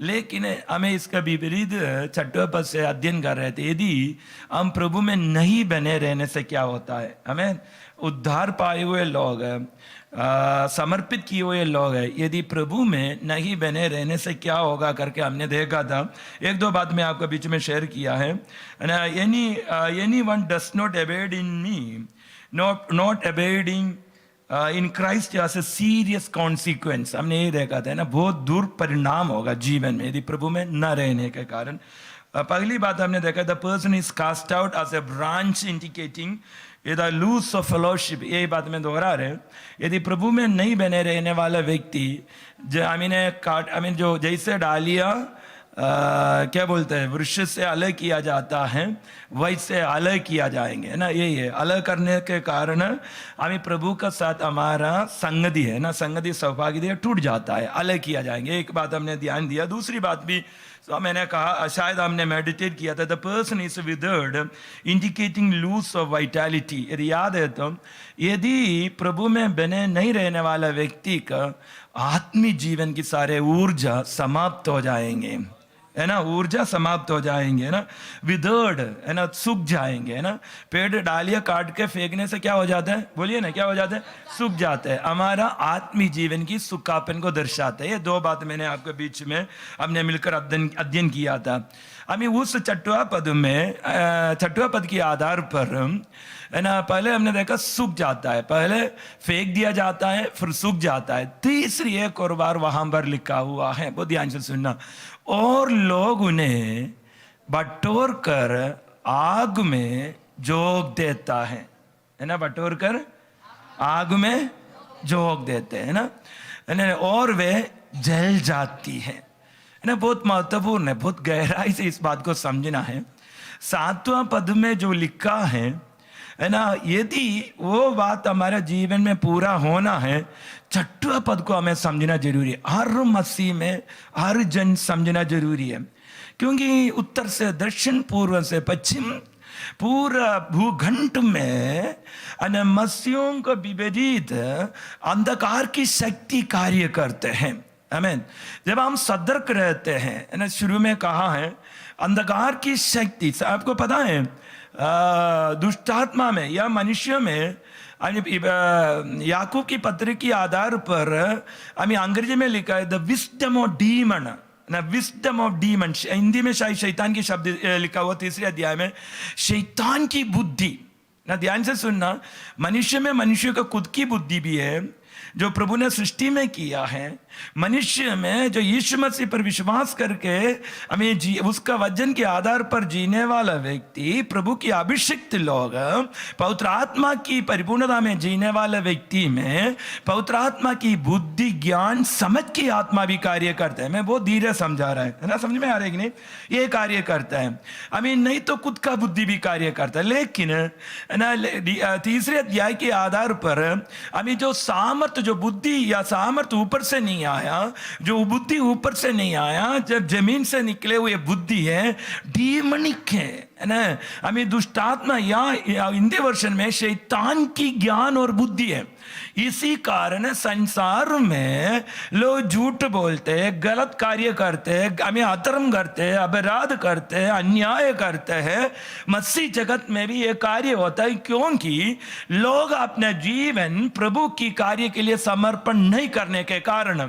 लेकिन हमें इसका विपरीत 6वें पद से अध्ययन कर रहे थे। यदि हम प्रभु में नहीं बने रहने से क्या होता है? हमें उद्धार पाए हुए लोग, समर्पित किए हुए लोग हैं, यदि प्रभु में नहीं बने रहने से क्या होगा करके हमने देखा था। 1-2 बात मैं आपके बीच में शेयर किया है। Any one does not abide in me, not abiding in Christ as a serious consequence. हमने ये देखा था ना, बहुत दूर परिणाम होगा जीवन में यदि प्रभु में न रहने के कारण। पहली बात हमने देखा, the person is cast out as a branch indicating the loss of fellowship. यही बात में दोहरा रहे, यदि प्रभु में नहीं बने रहने वाला व्यक्ति जो जैसे डालिया क्या बोलते हैं, वृक्ष से अलग किया जाता है, वैसे अलग किया जाएंगे, है ना। यही है, अलग करने के कारण हमें प्रभु का साथ हमारा संगति है ना, संगति सौभाग्य टूट जाता है, अलग किया जाएंगे। एक बात हमने ध्यान दिया। दूसरी बात भी तो मैंने कहा, शायद हमने मेडिटेट किया था, the person is withered indicating loss of vitality. यदि याद है तो, यदि प्रभु में बने नहीं रहने वाला व्यक्ति का आत्मिक जीवन की सारे ऊर्जा समाप्त हो जाएंगे, है ना, ऊर्जा समाप्त हो जाएंगे, है ना, विदर्ड, है ना, सूख जाएंगे, है ना। पेड़ डालियां काट के फेंकने से क्या हो जाता है, बोलिए ना, क्या हो जाता है, सूख जाता है। हमारा आत्मीय जीवन की सूखापन को दर्शाता है। ये दो बात मैंने आपके बीच में हमने मिलकर अध्ययन किया था। हमें उस छठवां पद में, छठवां पद के आधार पर, है ना, पहले हमने देखा सूख जाता है, पहले फेंक दिया जाता है, फिर सूख जाता है। तीसरी एक और बार वहां पर लिखा हुआ है, बहुत ध्यान से सुनना, और लोग उन्हें बटोर कर आग में झोंक देता है ना, बटोर कर आग में झोंक देते हैं ना, और वे जल जाती है ना। बहुत महत्वपूर्ण है, बहुत गहराई से इस बात को समझना है। 7वां पद में जो लिखा है ना, यदि वो बात हमारे जीवन में पूरा होना है, 6वां पद को हमें समझना जरूरी है। हर मसीह में हर जन समझना जरूरी है, क्योंकि उत्तर से दक्षिण, पूर्व से पश्चिम, पूरा भूखंड में मसीहों को विभेदित अंधकार की शक्ति कार्य करते हैं। आमीन। जब हम सतर्क रहते हैं ना, शुरू में कहा है अंधकार की शक्ति, आपको पता है दुष्टात्मा में या मनुष्य में, याकूब की पत्र के आधार पर हमें अंग्रेजी में लिखा है द विस्डम ऑफ डीमन ना, विस्डम ऑफ डीमन, हिंदी में शायद शैतान की शब्द लिखा हुआ 3 अध्याय में, शैतान की बुद्धि ना। ध्यान से सुनना, मनुष्य में मनुष्य का खुद की बुद्धि भी है जो प्रभु ने सृष्टि में किया है। मनुष्य में जो यीशु मसीह पर विश्वास करके हमें उसका वचन के आधार पर जीने वाला व्यक्ति, प्रभु की अभिषिक्त लोग, पवित्र आत्मा की परिपूर्णता में जीने वाले व्यक्ति में पवित्र आत्मा की बुद्धि, ज्ञान, समझ की आत्मा भी कार्य करता है। मैं बहुत धीरे समझा रहा है ना, समझ में आ रहा है कि नहीं, ये कार्य करता है। हमें नहीं तो खुद का बुद्धि भी कार्य करता है, लेकिन ना 3 अध्याय के आधार पर हमें जो सामर्थ्य, जो बुद्धि या सामर्थ्य ऊपर से नहीं आया, जो बुद्धि ऊपर से नहीं आया, जब जमीन से निकले हुए बुद्धि है, डीमनिक है ना। हमें दुष्टात्मा या हिंदी वर्षन में शैतान की ज्ञान और बुद्धि है। इसी कारण संसार में लोग झूठ बोलते, गलत कार्य करते, हमें अधर्म करते, अपराध करते, अन्याय करते हैं। मसीह जगत में भी ये कार्य होता है, क्योंकि लोग अपने जीवन प्रभु की कार्य के लिए समर्पण नहीं करने के कारण।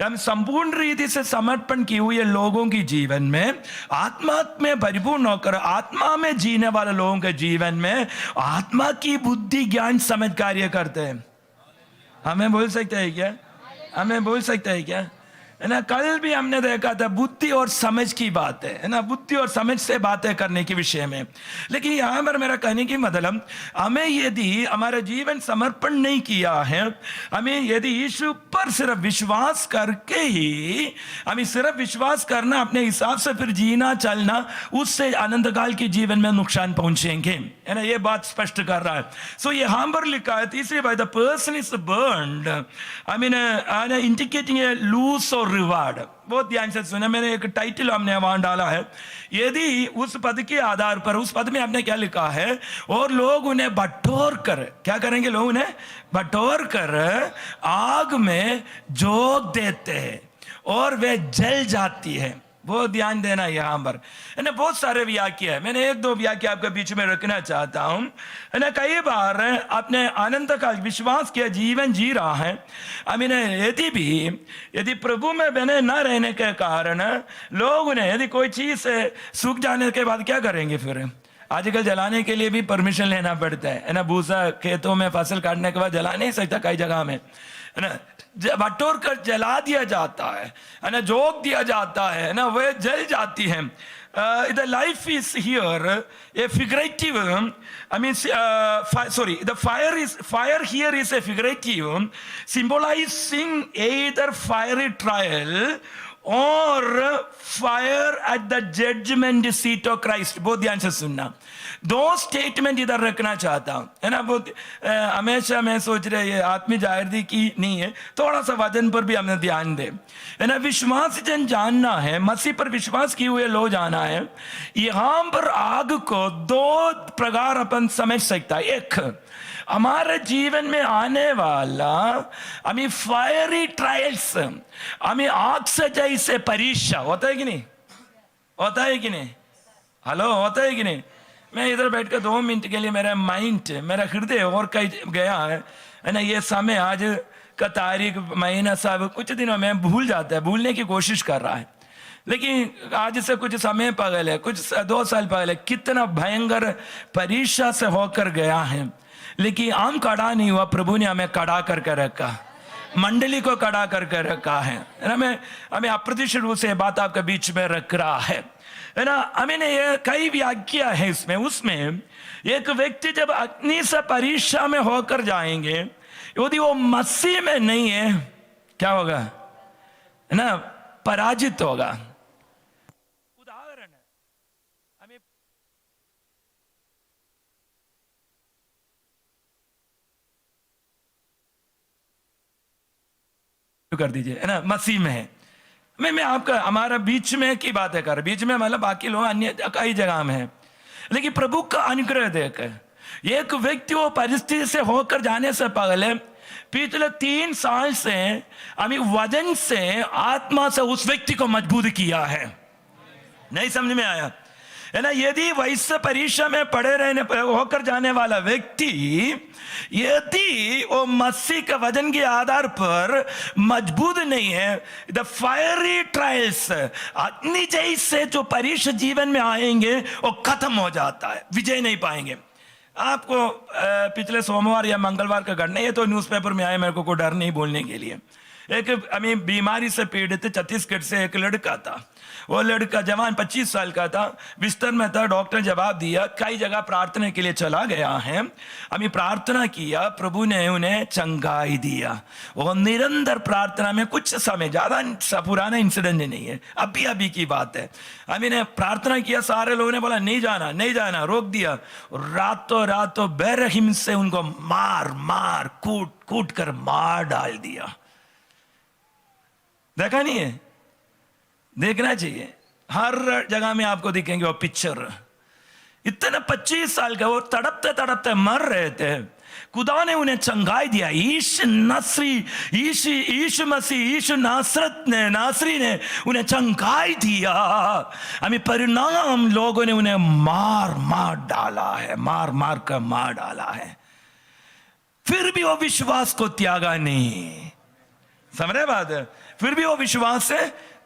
हम संपूर्ण रीति से समर्पण किए हुए लोगों की जीवन में, आत्मा में परिपूर्ण होकर आत्मा में जीने वाले लोगों के जीवन में आत्मा की बुद्धि, ज्ञान, समझ कार्य करते हैं। हमें बोल सकते हैं क्या, हमें बोल सकते हैं क्या, है ना। कल भी हमने देखा था बुद्धि और समझ की बात है ना, बुद्धि और समझ से बातें करने के विषय में। लेकिन यहां पर मेरा कहने की मतलब, हमें यदि हमारा जीवन समर्पण नहीं किया है, हमें यदि यीशु पर सिर्फ विश्वास करके ही, हमें सिर्फ विश्वास करना, अपने हिसाब से फिर जीना चलना, उससे अनंत काल के जीवन में नुकसान पहुंचेंगे, है ना। ये बात स्पष्ट कर रहा है। सो यहां पर लिखा है 3 by the person is burned, I mean indicating a loss और रिवार्ड। बहुत ध्यान से सुना, मैंने एक टाइटल हमने वहां डाला है। यदि उस पद के आधार पर, उस पद में आपने क्या लिखा है, और लोग उन्हें बटोर कर, क्या करेंगे, लोग उन्हें बटोर कर आग में झोंक देते हैं और वे जल जाती है। बहुत ध्यान देना यहां पर, है ना। बहुत सारे व्याख्या है, मैंने 1-2 व्याख्या आपके बीच में रखना चाहता हूं, है ना। कई बार अपने अनंत का विश्वास किया जीवन जी रहा है, आई मीन यदि प्रभु में बने न रहने के कारण लोग उन्हें, यदि कोई चीज सूख जाने के बाद क्या करेंगे, फिर आजकल जलाने के लिए भी परमिशन लेना पड़ता है ना। भूसा खेतों में फसल काटने के बाद जला नहीं सकता कई जगह में, है ना। बटोर कर जला दिया जाता है ना, झोंक दिया जाता है ना, वह जल जाती है। The life is here a figurative, I mean the fire here is a figurative, symbolizing either fiery trial और fire at the judgement seat of Christ. बहुत ध्यान से सुनना, 2 स्टेटमेंट इधर रखना चाहता हूं, है ना। बहुत हमेशा मैं सोच रहे ये आत्मीय जाहिरदी की नहीं है, थोड़ा सा वजन पर भी हमें ध्यान दे, है ना। विश्वास जन जानना है, मसीह पर विश्वास किए हुए लोग जाना है। यहां पर आग को 2 प्रकार अपन समझ सकता है। एक, हमारे जीवन में आने वाला हमें फायरी ट्रायल्स, हमें आग से जैसे परीक्षा होता है कि नहीं, होता है कि नहीं? हेलो, होता है कि नहीं? मैं इधर बैठ कर 2 मिनट के लिए मेरा माइंड, मेरा हृदय और कहीं गया है ना। ये समय आज का तारीख, महीना सब कुछ दिनों में भूल जाता है, भूलने की कोशिश कर रहा है। लेकिन आज से कुछ समय पहले, कुछ 2 साल पहले कितना भयंकर परीक्षा से होकर गया है, लेकिन हम खड़ा नहीं हुआ, प्रभु ने हमें खड़ा करके रखा, मंडली को खड़ा करके रखा है ना। हमें अप्रत्याशित रूप से बात आपके बीच में रख रहा है ना। हमें ये कई व्याख्या है इसमें, उसमें एक व्यक्ति जब अग्नि से परीक्षा में होकर जाएंगे, यदि वो मसीह में नहीं है, क्या होगा है ना? पराजित होगा। उदाहरण हमें कर दीजिए है ना, मसीह में है। मैं आपका हमारा बीच में की बात है कर, बीच में मतलब बाकी लोग अन्य कई जगह में है, लेकिन प्रभु का अनुग्रह देकर एक व्यक्ति वो परिस्थिति से होकर जाने से पहले पिछले 3 साल से हमें वजन से, आत्मा से उस व्यक्ति को मजबूत किया है। नहीं समझ में आया है ना? यदि वैसे परीक्षा में पड़े रहने होकर जाने वाला व्यक्ति, यदि वो मसीह के वजन के आधार पर मजबूत नहीं है, द फायरी ट्रायल्स, अग्नि जैसे जो परीक्षा जीवन में आएंगे वो खत्म हो जाता है, विजय नहीं पाएंगे। आपको पिछले सोमवार या मंगलवार का घटना, ये तो न्यूज़पेपर में आया, मेरे को कोई डर नहीं बोलने के लिए। एक हमें बीमारी से पीड़ित छत्तीसगढ़ से एक लड़का था। वो लड़का जवान 25 साल का था, बिस्तर में था। डॉक्टर जवाब दिया, कई जगह प्रार्थना के लिए चला गया है, हमें प्रार्थना किया, प्रभु ने उन्हें चंगाई दिया। वो निरंतर प्रार्थना में कुछ समय, ज़्यादा पुराना इंसिडेंट नहीं है, अभी की बात है। हमें ने प्रार्थना किया, सारे लोगों ने बोला नहीं जाना नहीं जाना, रोक दिया। रातों बेरहिम से उनको मार कूट कर मार डाल दिया। देखा नहीं है? देखना चाहिए, हर जगह में आपको दिखेंगे वो पिक्चर। इतने 25 साल का, वो तड़पते मर रहे थे, खुदा ने उन्हें चंगाई दिया। यीशु मसीह नासरी ने उन्हें चंगाई दिया। हमें परिणाम लोगों ने उन्हें मार डाला है, मार कर मार डाला है, फिर भी वो विश्वास को त्यागा नहीं। समझ रहे बात है? फिर भी वो विश्वास से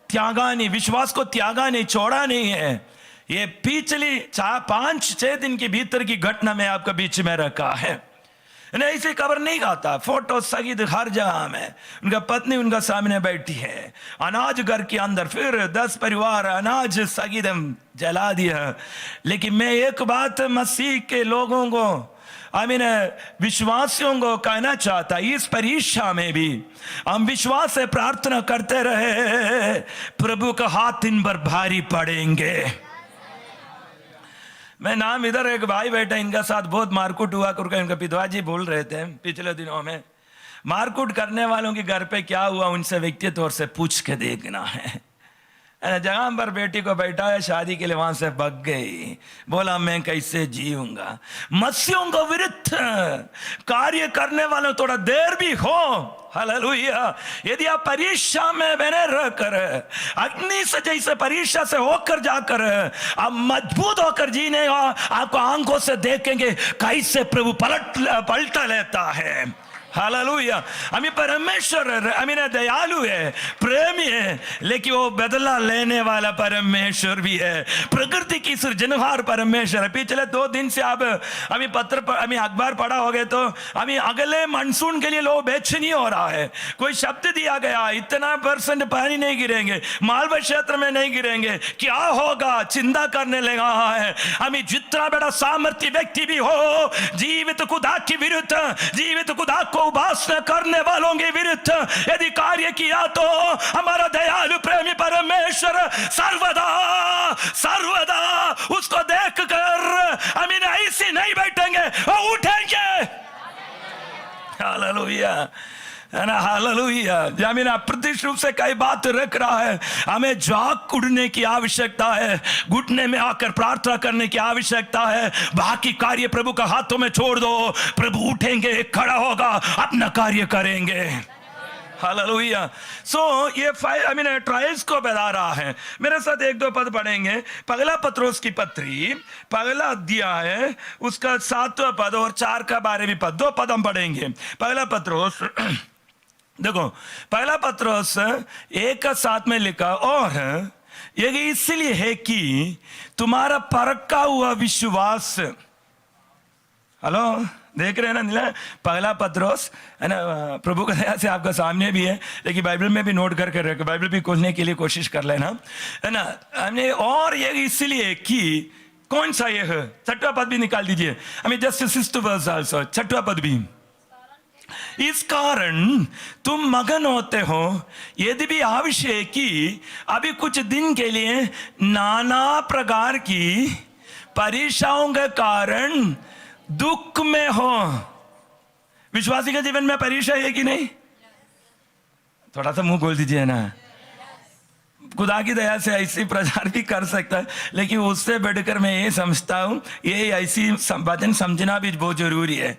त्यागा नहीं, विश्वास को त्यागा नहीं, छोड़ा नहीं है। ये पिछली 5-6 दिन के भीतर की घटना में आपका बीच में रखा है। ऐसे खबर नहीं खाता, फोटो सहित हर जगह में उनका पत्नी उनका सामने बैठी है, अनाज घर के अंदर, फिर 10 परिवार अनाज सहित जला दिया। लेकिन मैं एक बात मसीह के लोगों को, विश्वासियों को कहना चाहता, इस परीक्षा में भी हम विश्वास से प्रार्थना करते रहे, प्रभु का हाथ इन पर भारी पड़ेंगे। मैं नाम, इधर एक भाई बैठा, इनका साथ बहुत मारकूट हुआ करके इनका पिताजी बोल रहे थे पिछले दिनों में। मारकूट करने वालों के घर पे क्या हुआ, उनसे व्यक्तिगत तौर से पूछ के देखना है। जगह पर बेटी को बैठा है शादी के लिए, वहां से भाग गई, बोला मैं कैसे जीऊंगा। मसीहों को विरुद्ध कार्य करने वालों थोड़ा देर भी हो, हालेलुया, यदि आप परीक्षा में बने रहकर, अग्नि से जैसे परीक्षा से होकर जाकर आप मजबूत होकर जीने, आपको आंखों से देखेंगे कैसे प्रभु पलटा लेता है। हालेलुया। हमें परमेश्वर दयालु है, प्रेमी है, लेकिन वो बदला लेने वाला परमेश्वर भी है, प्रकृति की सृजनहार परमेश्वर है। पिछले 2 दिन से आप हमें अखबार पढ़ा होगे तो हमें अगले मानसून के लिए लोग बेचैनी हो रहा है। कोई शब्द दिया गया, इतना % पानी नहीं गिरेंगे, मालवा क्षेत्र में नहीं गिरेंगे, क्या होगा चिंता करने लगा है। हमें जितना बड़ा सामर्थ्य व्यक्ति भी हो, जीवित खुदा के विरुद्ध, जीवित खुदा को उपासना करने वालों के विरुद्ध यदि कार्य किया तो हमारा दयालु प्रेमी परमेश्वर सर्वदा उसको देखकर हम ऐसे नहीं बैठेंगे, वो उठेंगे। हालेलुया, है ना, हालेलुया। जमीन अप्रत्यक्ष रूप से कई बात रख रहा है, हमें जाग उड़ने की आवश्यकता है, घुटने में आकर प्रार्थना करने की आवश्यकता है। बाकी कार्य प्रभु का हाथों में छोड़ दो, प्रभु उठेंगे, खड़ा होगा, अपना कार्य करेंगे। हालेलुया। सो ये ट्रायल्स को बता रहा है। मेरे साथ एक दो पद पढ़ेंगे। पहला पत्रोस की पत्री, पहला अध्याय, उसका 7वां पद और 4 का 12वीं पद, 2 पद हम पढ़ेंगे। पहला पत्रोस देखो, पहला पत्रोस 1:7 में लिखा, और ये इसलिए है कि तुम्हारा परखा हुआ विश्वास, हेलो देख रहे हैं ना नीला, पहला पत्रोस है ना, प्रभु का दया से आपका सामने भी है, लेकिन बाइबल में भी नोट करके रखे, बाइबल भी खोलने के लिए कोशिश कर लेना, है ना। हमने और ये इसलिए कि कौन सा ये है, 6वां पद भी निकाल दीजिए, हमें जस्ट 6th verse आल्सो, 6वां पद भी, इस कारण तुम मगन होते हो, यदि भी आवश्यक है कि अभी कुछ दिन के लिए नाना प्रकार की परीक्षाओं के कारण दुख में हो। विश्वासी के जीवन में परीक्षा है कि नहीं? थोड़ा सा मुंह खोल दीजिए ना। खुदा की दया से ऐसी प्रचार भी कर सकता है, लेकिन उससे बढ़कर मैं ये समझता हूं, ये ऐसी वचन समझना भी बहुत जरूरी है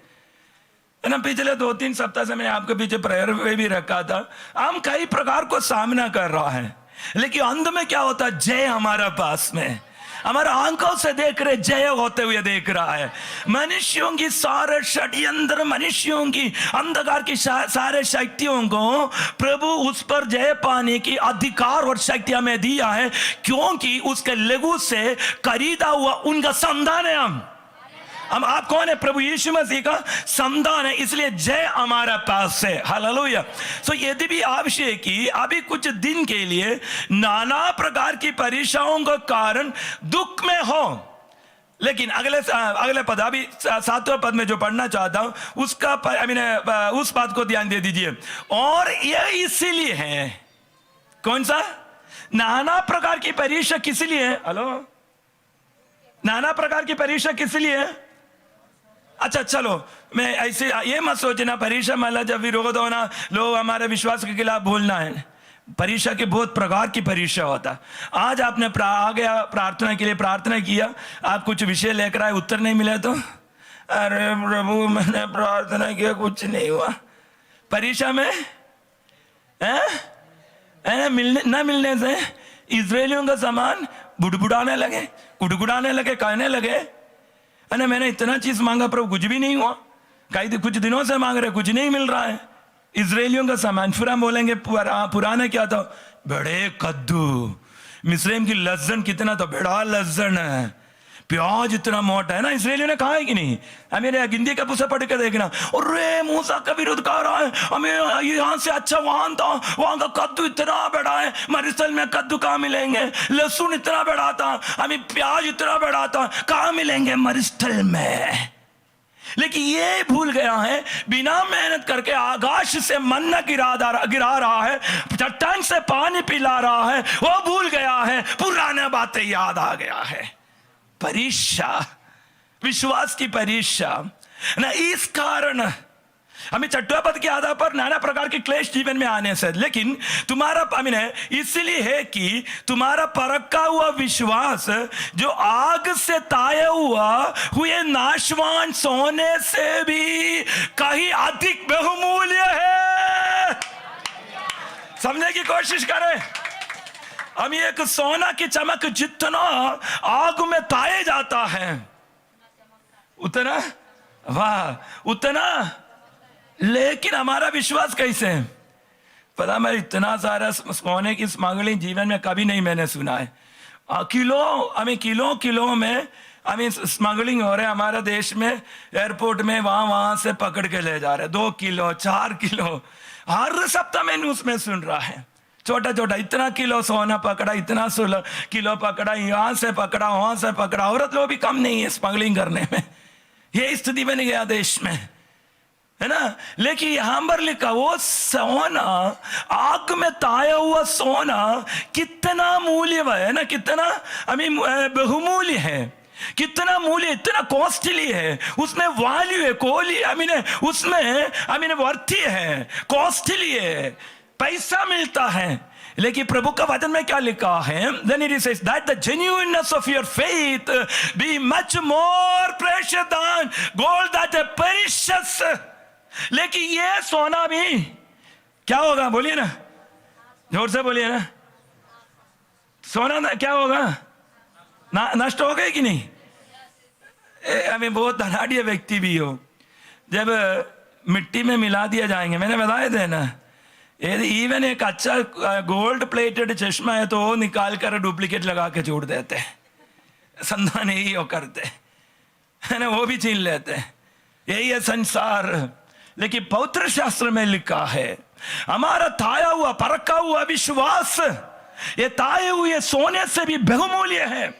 ना। पिछले 2-3 सप्ताह से मैंने आपके पीछे प्रेयर में भी रखा था, हम कई प्रकार को सामना कर रहा है, लेकिन अंत में क्या होता है, जय हमारा पास में, हमारा आंखों से देख रहे जय होते हुए देख रहा है। मनुष्यों की सारे षड्यंत्र, मनुष्यों की अंधकार की सारे शक्तियों को प्रभु उस पर जय पाने की अधिकार और शक्ति हमें दिया है, क्योंकि उसके लहू से खरीदा हुआ उनका संतान है हम आप कौन है? प्रभु यीशु मसीह का संतान है, इसलिए जय हमारा पास है। हालेलुया। सो यदि भी आवश्यक है कि अभी कुछ दिन के लिए नाना प्रकार की परीक्षाओं के कारण दुख में हो, लेकिन अगले पद, अभी 7वां पद में जो पढ़ना चाहता हूं उसका उस बात को ध्यान दे दीजिए। और यह इसीलिए है, कौन सा? नाना प्रकार की परीक्षा किस लिए है? हेलो, नाना प्रकार की परीक्षा किस लिए है? अच्छा चलो, मैं ऐसे ये मत सोचना परीक्षा मतलब जब विरोध होना, लोग हमारे विश्वास के खिलाफ बोलना है। परीक्षा के बहुत प्रकार की परीक्षा होता। आज आपने आ गया प्रार्थना के लिए, प्रार्थना किया, आप कुछ विषय लेकर आए, उत्तर नहीं मिले तो अरे प्रभु मैंने प्रार्थना किया कुछ नहीं हुआ। परीक्षा में न मिलने से इजरायलियों का सामान बुड़बुड़ाने लगे, गुड़गुड़ाने लगे, कहने लगे अरे मैंने इतना चीज मांगा प्रभु कुछ भी नहीं हुआ, कई कुछ दिनों से मांग रहे कुछ नहीं मिल रहा है। इजरायलियों का सामान, फिर हम बोलेंगे पुराना क्या था? बड़े कद्दू, मिस्रैम की लहसुन कितना तो बड़ा लहसुन है, प्याज इतना मोटा है ना। इजरायलियों ने कहा है कि नहीं? मेरे गिंदी का पुस्तक पढ़ के देखना, और रे मूसा का विरोध कर रहा है, हमें यहाँ से अच्छा वहां था, वहां का कद्दू इतना बड़ा है, मरिसल में कद्दू कहाँ मिलेंगे? लहसुन इतना बड़ा था, हमें प्याज इतना बड़ा था, कहाँ मिलेंगे? मरिसल में। लेकिन ये भूल गया है, बिना मेहनत करके आकाश से मन्ना गिरा रहा है, चट्टान से पानी पिला रहा है, वो भूल गया है, पुराने बातें याद आ गया है। परीक्षा, विश्वास की परीक्षा ना, इस कारण हमें 6वां पद के आधार पर नाना प्रकार के क्लेश जीवन में आने से, लेकिन तुम्हारा इसलिए है कि तुम्हारा परखा हुआ विश्वास जो आग से ताया हुए नाशवान सोने से भी कहीं अधिक बहुमूल्य है। समझने की कोशिश करें। हम एक सोना की चमक जितना आग में ताए जाता है उतना, वाह उतना, लेकिन हमारा विश्वास कैसे है? पता मैं इतना सारा सोने की स्मगलिंग जीवन में कभी नहीं मैंने सुना है। किलो में हमें स्मगलिंग हो रहे हैं हमारे देश में, एयरपोर्ट में वहां से पकड़ के ले जा रहे, 2 किलो 4 किलो हर सप्ताह में न्यूज में सुन रहा है। छोटा छोटा इतना किलो सोना पकड़ा, इतना 16 किलो पकड़ा, यहां से पकड़ा, वहां से पकड़ा। औरत लोग भी कम नहीं है स्मगलिंग करने में, ये स्थिति बन गया देश में, है ना। लेकिन यहां पर लिखा वो सोना, आग में ताया हुआ सोना कितना मूल्य है ना, कितना बहुमूल्य है, कितना मूल्य, इतना कॉस्टली है, उसमें वैल्यू है, उसमें वर्थी है, कॉस्टली है, पैसा मिलता है। लेकिन प्रभु का वचन में क्या लिखा है? Then it says that the genuineness of your faith be much more precious than gold that is precious. लेकिन ये सोना भी क्या होगा? बोलिए ना, जोर से बोलिए ना। सोना क्या होगा? नष्ट हो गए कि नहीं? हमें बहुत धनाढ़ व्यक्ति भी हो, जब मिट्टी में मिला दिया जाएंगे, मैंने बताए थे ना, इवन एक अच्छा गोल्ड प्लेटेड चश्मा है तो वो निकाल कर डुप्लीकेट लगा के छोड़ देते हैं, संधा नहीं हो करते है ना, वो भी छीन लेते हैं। यही है संसार। लेकिन पवित्र शास्त्र में लिखा है हमारा ताया हुआ परखा हुआ विश्वास ये ताए हुए सोने से भी बहुमूल्य है।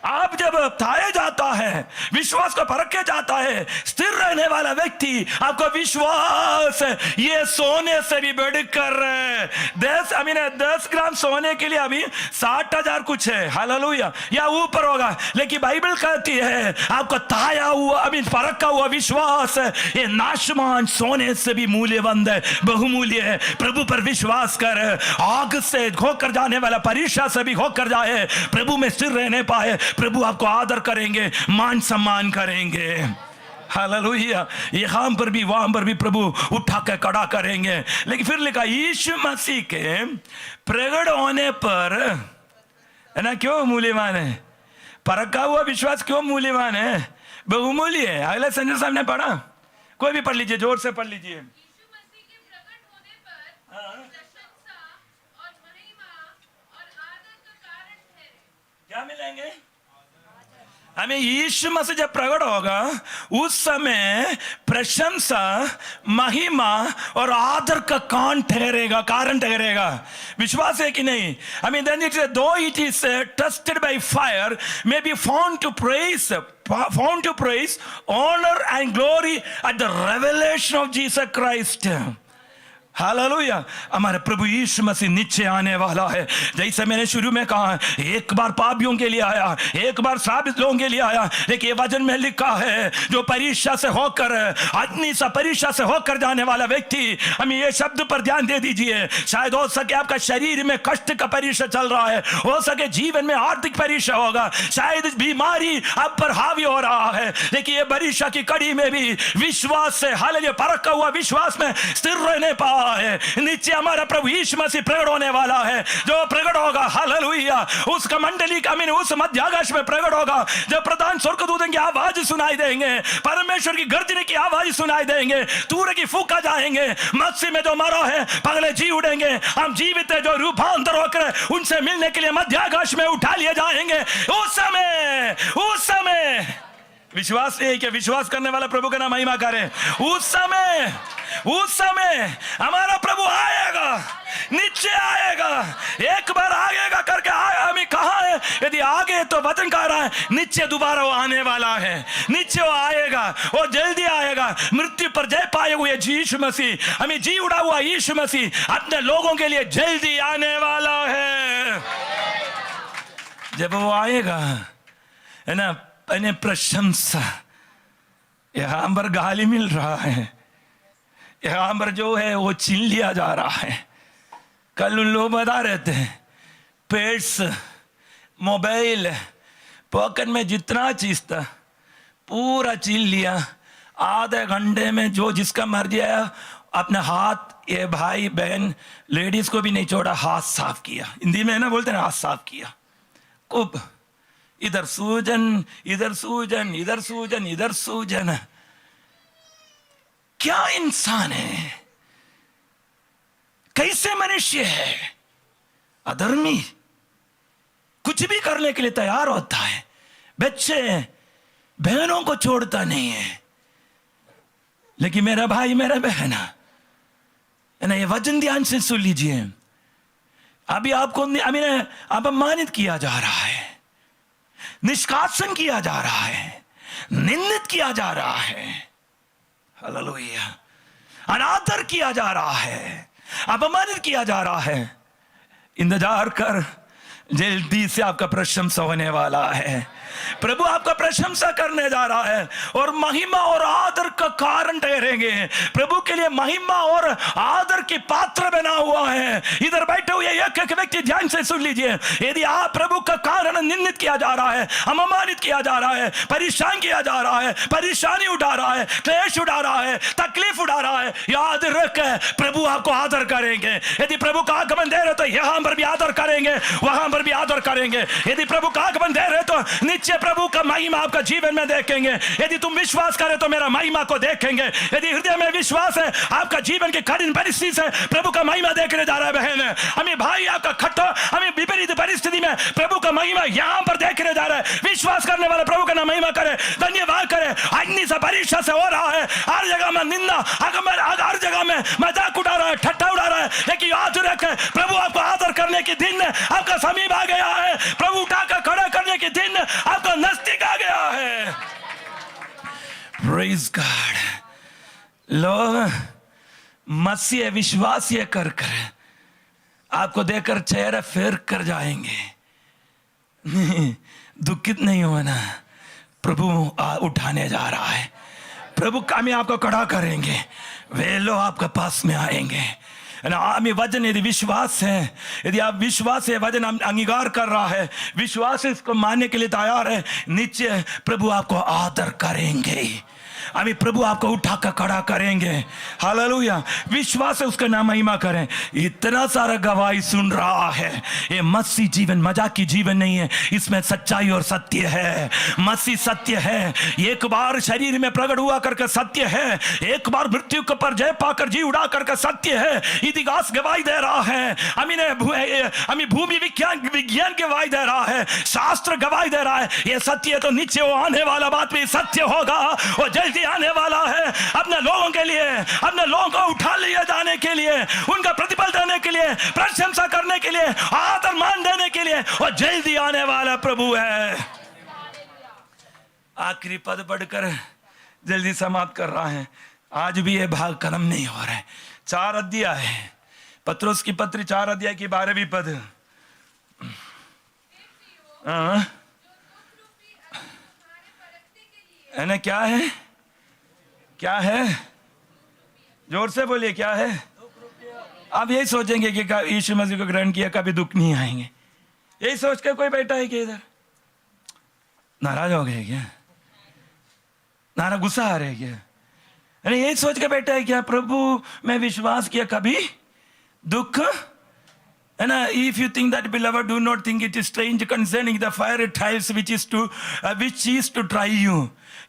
आप जब ताए जाता है, विश्वास को परखे जाता है, स्थिर रहने वाला व्यक्ति, आपका विश्वास ये सोने से भी बढ़कर 10 ग्राम सोने के लिए अभी 60,000 कुछ है, हालेलुया, या ऊपर होगा। लेकिन बाइबल कहती है आपका ताया हुआ परखा हुआ विश्वास ये नाशमान सोने से भी मूल्यवंत है, बहुमूल्य है। प्रभु पर विश्वास कर, आग से होकर जाने वाला परीक्षा से भी होकर जाए, प्रभु में स्थिर रहने पाए, प्रभु आपको आदर करेंगे, मान सम्मान करेंगे, हालेलुया। यहाँ पर भी वहां पर भी प्रभु उठा के खड़ा करेंगे। लेकिन फिर लिखा यीशु मसीह के प्रकट होने पर है ना, क्यों मूल्यवान है? परखा हुआ विश्वास क्यों मूल्यवान है? बहुमूल्य है। अगले संजय साहब ने पढ़ा, कोई भी पढ़ लीजिए, जोर से पढ़ लीजिए। क्या मिलेंगे हमें? यीशु मसीह जब प्रकट होगा उस समय प्रशंसा, महिमा और आदर का कारण ठहरेगा। विश्वास है कि नहीं? I mean, then though it is tested by fire, may be found to praise, honor and glory at the revelation of Jesus Christ. Hallelujah. हमारे प्रभु यीशु मसीह नीचे आने वाला है। जैसे मैंने शुरू में कहा, एक बार पापियों के लिए आया, एक बार साबित लोगों के लिए आया। लेकिन वचन में लिखा है जो परीक्षा से होकर, अग्नि सा परीक्षा से होकर जाने वाला व्यक्ति, हमें ये शब्द पर ध्यान दे दीजिए। शायद हो सके आपका शरीर में कष्ट का परीक्षा चल रहा है, हो सके जीवन में आर्थिक परीक्षा होगा, शायद बीमारी आप पर हावी हो रहा है। लेकिन ये परीक्षा की कड़ी में भी विश्वास से, हालेलुया, परखा हुआ विश्वास में स्थिर रहने पा है। नीचे हमारा प्रभु यीशु मसीह प्रकट होने वाला है। जो प्रकट होगा, हालेलुया, उसका मंडली का उस मध्य आकाश में प्रकट होगा। जब प्रधान स्वर्गदूतों की आवाज सुनाई देंगे, परमेश्वर की गर्जने की आवाज सुनाई देंगे, तूर की फूका जाएंगे, मसीह में जो मरा है पगले जी उड़ेंगे, हम जीवित है जो रूपांतर होकर उनसे मिलने के लिए मध्य आकाश में उठा लिए जाएंगे। उस समय विश्वास है कि विश्वास करने वाला प्रभु का नाम महिमा करे। उस समय हमारा प्रभु आएगा, नीचे आएगा, एक बार आएगा करके हमें कहा है, यदि आगे तो वचन कह रहा है नीचे दोबारा वो आने वाला है। नीचे वो आएगा, वो जल्दी आएगा। मृत्यु पर जय पाए हुए यीशु मसीह, हमें जी उड़ा हुआ यीशु मसीह अपने लोगों के लिए जल्दी आने वाला है। जब वो आएगा है ना, मैंने प्रशंसा, यहां पर गाली मिल रहा है, यहां पर जो है वो छीन लिया जा रहा है। कल उन लोग बता रहे थे, पेट्स, मोबाइल, पॉकेट में जितना चीज था पूरा छीन लिया। आधे घंटे में जो जिसका मर्जी आया अपने हाथ, ये भाई बहन लेडीज को भी नहीं छोड़ा, हाथ साफ किया। हिंदी में है ना बोलते ना, हाथ साफ किया। खूब इधर सूजन, इधर सूजन, इधर सूजन, इधर सूजन। क्या इंसान है, कैसे मनुष्य है, अधर्मी, कुछ भी करने के लिए तैयार होता है, बच्चे बहनों को छोड़ता नहीं है। लेकिन मेरा भाई, मेरा बहन है ना, ये वचन ध्यान से सुन लीजिए। अभी आपको अपमानित किया जा रहा है, निष्कासन किया जा रहा है, निंदित किया जा रहा है, हालेलुया, अनादर किया जा रहा है, अपमानित किया जा रहा है। इंतजार कर, जल्दी से आपका प्रशंसा होने वाला है। प्रभु आपका प्रशंसा करने जा रहा है और महिमा और आदर का कारण ठहरेंगे। प्रभु के लिए महिमा और आदर की पात्र बना हुआ है। इधर बैठे हुए एक एक व्यक्ति ध्यान से सुन लीजिए। यदि आप प्रभु का कारण निंदित किया जा रहा है, अपमानित किया जा रहा है, परेशान किया जा रहा है, परेशानी उठा रहा है, क्लेश उठा रहा है, तकलीफ उठा रहा है, याद रख प्रभु आपको आदर करेंगे। यदि प्रभु का आगमन दे रहे तो यहां पर भी आदर करेंगे, वहां पर भी आदर करेंगे। यदि प्रभु का आगमन दे रहे तो नीचे प्रभु का महिमा आपका जीवन में देखेंगे। यदि तुम विश्वास करे तो मेरा महिमा को देखेंगे। यदि हृदय में विश्वास है, आपका जीवन की कठिन परिस्थिति से प्रभु का महिमा देखने जा रहा है बहन, हमें भाई आपका खट्टा हमें विपरीत परिस्थिति में प्रभु का महिमा यहां पर देखने जा रहा है। विश्वास करने वाला प्रभु का नाम महिमा करे, धन्यवाद करे। अग्नि से परीक्षा से हो रहा है, हर जगह में निंदा, हर जगह में मजाक उड़ा रहा है, ठट्ठा उड़ा रहा है, लेकिन याद रखे प्रभु आपको आदर करने के दिन आपका समीप आ गया है। प्रभु उठाकर खड़ा करने के दिन आपका नजदीक आ गया है। Praise God. लोग मसीह विश्वास ये कर आपको देकर चेहरा फेर कर जाएंगे। दुखित नहीं होना, प्रभु उठाने जा रहा है। प्रभु कामी आपको खड़ा करेंगे, वे लोग आपके पास में आएंगे। आमी वजन यदि विश्वास है, यदि आप विश्वास है वजन अंगीकार कर रहा है, विश्वास इसको मानने के लिए तैयार है, नीचे प्रभु आपको आदर करेंगे। अभी प्रभु आपको उठाकर खड़ा करेंगे। हालेलुया। विश्वास है उसका नाम महिमा करें। इतना सारा गवाही सुन रहा है। ये मसीह जीवन मजाक की जीवन नहीं है, इसमें सच्चाई और सत्य है। मसीह सत्य है, एक बार शरीर में प्रकट हुआ करके सत्य है, एक बार मृत्यु के पर जय पाकर जी उड़ा करके सत्य है। इतिहास गवाही दे रहा है, हमें भूमि विज्ञान गवाही दे रहा है, शास्त्र गवाही दे रहा है। ये सत्य है तो नीचे वो आने वाला बात भी सत्य होगा। और जल्दी आने वाला है अपने लोगों के लिए, अपने लोगों को उठा लिया जाने के लिए, उनका प्रतिफल देने के लिए, प्रशंसा करने के लिए, आदर मान देने के लिए, और जल्दी आने वाला प्रभु है। आखिरी पद पढ़कर जल्दी समाप्त कर रहा है। आज भी ये भाग खत्म नहीं हो रहा है। 4 अध्याय है पत्रोस की पत्री, 4 अध्याय की 12वीं पद। है ना? क्या है? क्या है? जोर से बोलिए, क्या है? आप यही सोचेंगे कि यीशु मसीह को ग्रहण किया कभी दुख नहीं आएंगे, यही सोच कर कोई बैठा है कि इधर नाराज हो गए क्या? नाराज गुस्सा आ रहे क्या? अरे यही सोच के बैठा है क्या प्रभु मैं विश्वास किया कभी दुख है ना? If you think that, beloved, do not think it is strange concerning the fiery trials which is to try you.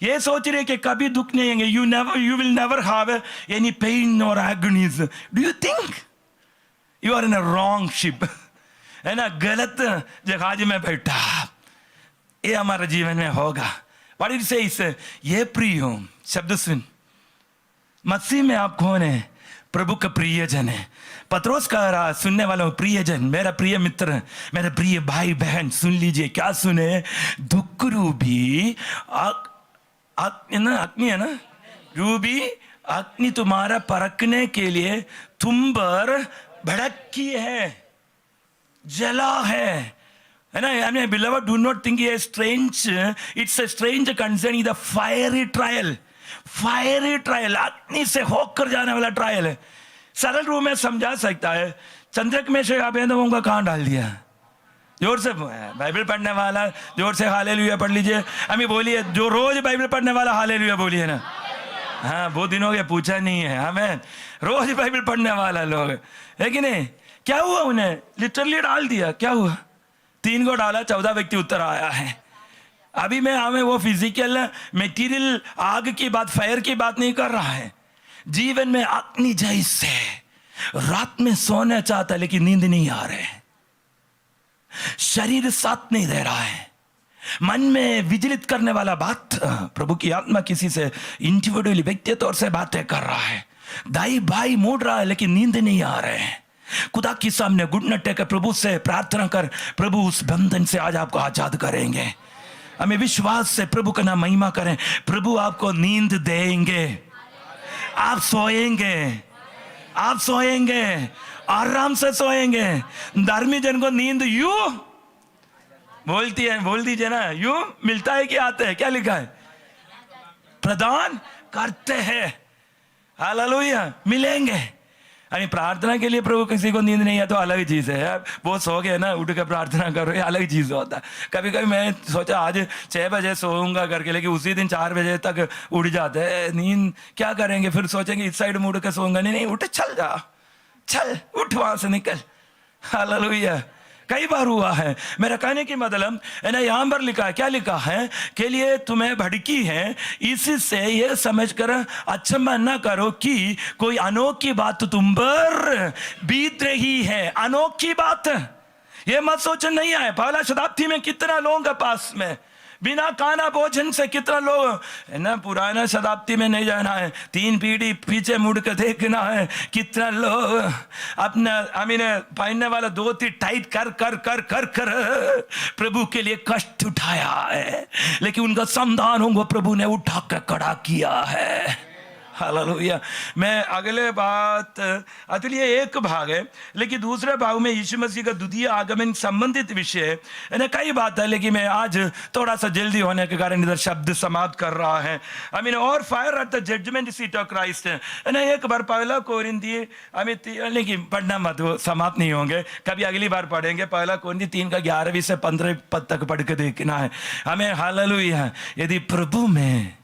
ये सोच रहे कि कभी दुख नहीं आएंगे. You will never have any pain or agonies. Do you think you are in a wrong ship? है ना? गलत जहाज में बैठा. ये हमारे जीवन में होगा. What did it say? ये प्रिय हो. शब्द सुन. मसीह में आप कौन है? प्रभु का प्रियजन है. पत्रोस कह रहा सुनने वालों प्रियजन, मेरा प्रिय मित्र, मेरे प्रिय भाई बहन, सुन लीजिए. क्या सुने? दुख रूपी अग्नि है ना, रूबी अग्नि तुम्हारा परखने के लिए तुम पर भड़की है, जला है ना. I mean, beloved, do not think it's strange. It's a strange concerning the fiery trial. Fiery trial, अग्नि से होकर जाने वाला ट्रायल है. सरल रूप में समझा सकता है. चंद्रक में से अभेदों का कहां डाल दिया. जोर से बाइबल पढ़ने वाला जोर से हालेलुया पढ़ लीजिए. अभी बोलिए, जो रोज बाइबल पढ़ने वाला हालेलुया बोलिए ना. हाँ, बहुत दिन हो गया पूछा नहीं है. हमें रोज बाइबल पढ़ने वाला लोग है कि नहीं. क्या हुआ? उन्हें लिटरली डाल दिया. क्या हुआ? 3 को डाला, 14 व्यक्ति उत्तर आया है. अभी मैं हमें वो फिजिकल मेटीरियल आग की बात, फायर की बात नहीं कर रहा है. जीवन में अग्नि जैसे रात में सोना चाहता है लेकिन नींद नहीं आ रहे, शरीर साथ नहीं दे रहा है, मन में विचलित करने वाला बात, प्रभु की आत्मा किसी से इंडिविजुअली व्यक्तिगत तौर से बातें कर रहा है, दाई भाई मोड़ रहा है लेकिन नींद नहीं आ रहे हैं. खुदा के सामने घुटने टेक प्रभु से प्रार्थना कर, प्रभु उस बंधन से आज आपको आजाद करेंगे. हमें विश्वास से प्रभु का नाम महिमा करें. प्रभु आपको नींद देंगे, आप सोएंगे, आप सोएंगे, आराम से सोएंगे. धर्मी जन को नींद यू बोल दीजिए ना, यूं मिलता है कि आते हैं? क्या लिखा है? प्रदान करते हैं। हालेलुया, मिलेंगे। अरे प्रार्थना के लिए प्रभु, किसी को नींद नहीं है तो अलग चीज़ है यार, वो सो गए ना, उठ के प्रार्थना करो, ये अलग चीज़ होता है। कभी कभी मैं सोचा आज 6 बजे सोऊंगा करके, लेकिन उसी दिन 4 बजे तक उठ जाते हैं। नींद क्या करेंगे, फिर सोचेंगे इस साइड मुड़ के सोऊंगा। नहीं, उठ, चल जा, चल उठ, वहां से निकल। हालेलुया, कई बार हुआ है। मेरा कहने की मतलब है ना, यहां पर लिखा है, क्या लिखा है? के लिए तुम्हें भड़की है, इससे ये समझकर अचंभा न करो कि कोई अनोखी बात तुम पर बीत रही है। अनोखी बात ये मत सोचो नहीं आए। पहला शताब्दी में कितना लोगों के पास में बिना खाना भोजन से कितना लोग है ना, पुराना शताब्दी में नहीं जाना है, 3 पीढ़ी पीछे मुड़ कर देखना है, कितना लोग अपना पहनने वाला धोती टाइट कर कर कर कर कर प्रभु के लिए कष्ट उठाया है, लेकिन उनका संतानों को प्रभु ने उठा कर खड़ा किया है। हालेलुया। मैं अगले बात, अतुल ये एक भाग है, लेकिन दूसरे भाग में यीशु मसीह का द्वितीय आगमन संबंधित विषय है ना, कई बात है, लेकिन मैं आज थोड़ा सा जल्दी होने के कारण इधर शब्द समाप्त कर रहा है। और fire at the judgement seat of Christ है ना, एक बार पहला कोरिन्थी लेकिन पढ़ना मत, वो समाप्त नहीं होंगे, कभी अगली बार पढ़ेंगे। पहला कोरिन्थी 3 का 11 से 15 पद तक पढ़ के देखना है हमें। हालेलुया। यदि प्रभु में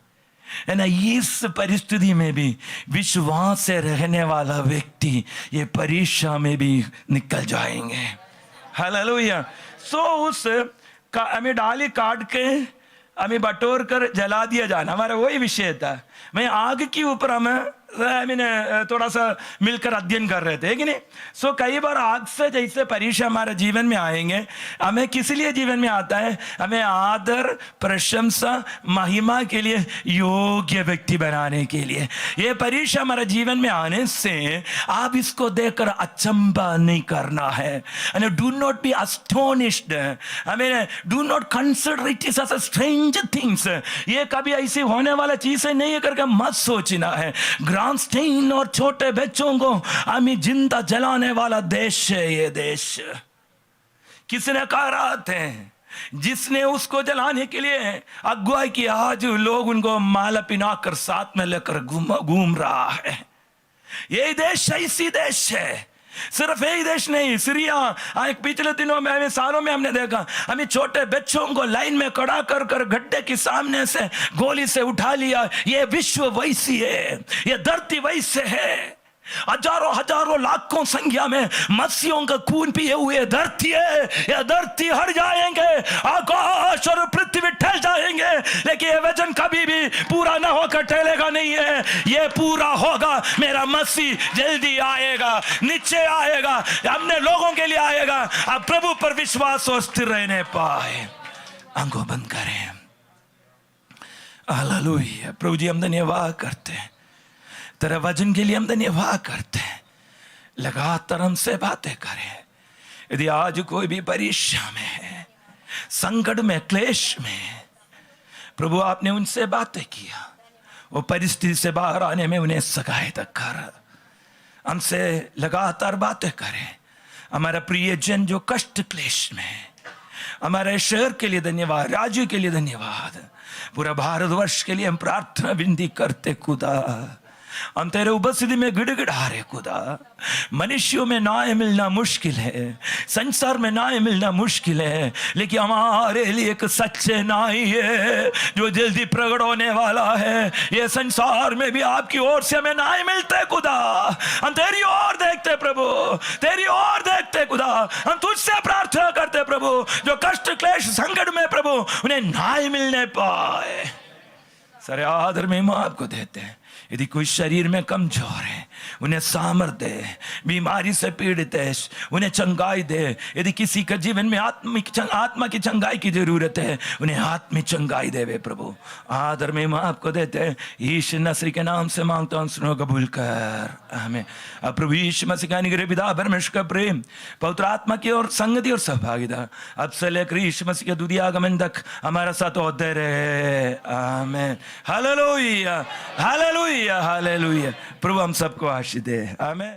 है ना, इस परिस्थिति में भी विश्वास से रहने वाला व्यक्ति ये परीक्षा में भी निकल जाएंगे। हालेलुया। सो उस हमें डाली काट के हमें बटोर कर जला दिया जाना, हमारा वही विषय था। मैं आग के ऊपर हमें थोड़ा सा मिलकर अध्ययन कर रहे थे कि नहीं। सो कई बार आग से जैसे परीक्षा हमारे जीवन में आएंगे, हमें किस लिए जीवन में आता है? हमें आदर, प्रशंसा, महिमा के लिए योग्य व्यक्ति बनाने के लिए। ये परीक्षा हमारे जीवन में आने से आप इसको देखकर अचंभा नहीं करना है। Do not be astonished, do not consider it is a strange things. ये कभी ऐसी होने वाला चीज है नहीं करके मत सोचना है। ग्रांस्टेन और छोटे बच्चों को हमें जिंदा जलाने वाला देश है ये देश। किसने कहा रात है? जिसने उसको जलाने के लिए अगुवाई किया, आज लोग उनको माला पिनाकर साथ में लेकर घूम रहा है। ये देश ऐसी देश है। सिर्फ यही देश नहीं, सीरिया, पिछले दिनों में, सालों में हमने देखा, हमें छोटे बच्चों को लाइन में खड़ा कर कर गड्ढे के सामने से गोली से उठा लिया। ये विश्व वैसी है, ये धरती वैसे है। हजारों लाखों संख्या में मसीहों का खून पिए हुए धरती है। यह धरती हट जाएंगे, आकाश और पृथ्वी ठहर जाएंगे, लेकिन यह वचन कभी भी पूरा ना होकर ठहरेगा नहीं है। यह पूरा होगा। मेरा मसीह जल्दी आएगा, नीचे आएगा, हमने लोगों के लिए आएगा। अब प्रभु पर विश्वास और स्थिर रहने पाए। आंखों बंद करें। हालेलुया। प्रभु जी हम धन्यवाद करते हैं, तेरे वचन के लिए हम धन्यवाद करते हैं। लगातार हमसे बातें करें। यदि आज कोई भी परीक्षा में है, संकट में, क्लेश में, प्रभु आपने उनसे बातें किया, वो परिस्थिति से बाहर आने में उन्हें सहायता कर। हमसे लगातार बातें करें। हमारा प्रिय जन जो कष्ट क्लेश में है, हमारे शहर के लिए धन्यवाद, राज्य के लिए धन्यवाद, पूरा भारतवर्ष के लिए हम प्रार्थना विनती करते खुदा। हम तेरे उपस्थिति में गिड़गिड़ा रहे खुदा। मनुष्यों में न्याय मिलना मुश्किल है, संसार में न्याय मिलना मुश्किल है, लेकिन हमारे लिए एक सच्चे न्याय है जो जल्दी प्रकट होने वाला है। ये संसार में भी आपकी ओर से हमें न्याय मिलता है खुदा। हम तेरी ओर देखते प्रभु, तेरी ओर देखते खुदा। हम तुझसे प्रार्थना करते प्रभु, जो कष्ट क्लेश संकट में प्रभु उन्हें न्याय मिलने पाए। सारे आदर में आपको देते हैं। यदि कोई शरीर में कमजोर है, उन्हें सामर्थ्य दे। बीमारी से पीड़ित है, उन्हें चंगाई दे। यदि किसी के जीवन में आत्मा की चंगाई की जरूरत है, उन्हें आत्मिक चंगाई दे वे प्रभु। आदर में आपको देते हैं। यीशु नसरी के नाम से मांगता हूं, सुनो कबूल कर। आमीन। अब प्रभु यीशु मसीह का अनुग्रह, पिता परमेश्वर का प्रेम, पवित्र आत्मा की और संगति और सहभागिता अब से लेकर यीशु मसीह के द्वितीय आगमन तक हमारा साथ होते रहे। आमीन। Hallelujah, hallelujah, hallelujah. प्रभु हम सबको आशीष दे। आमीन।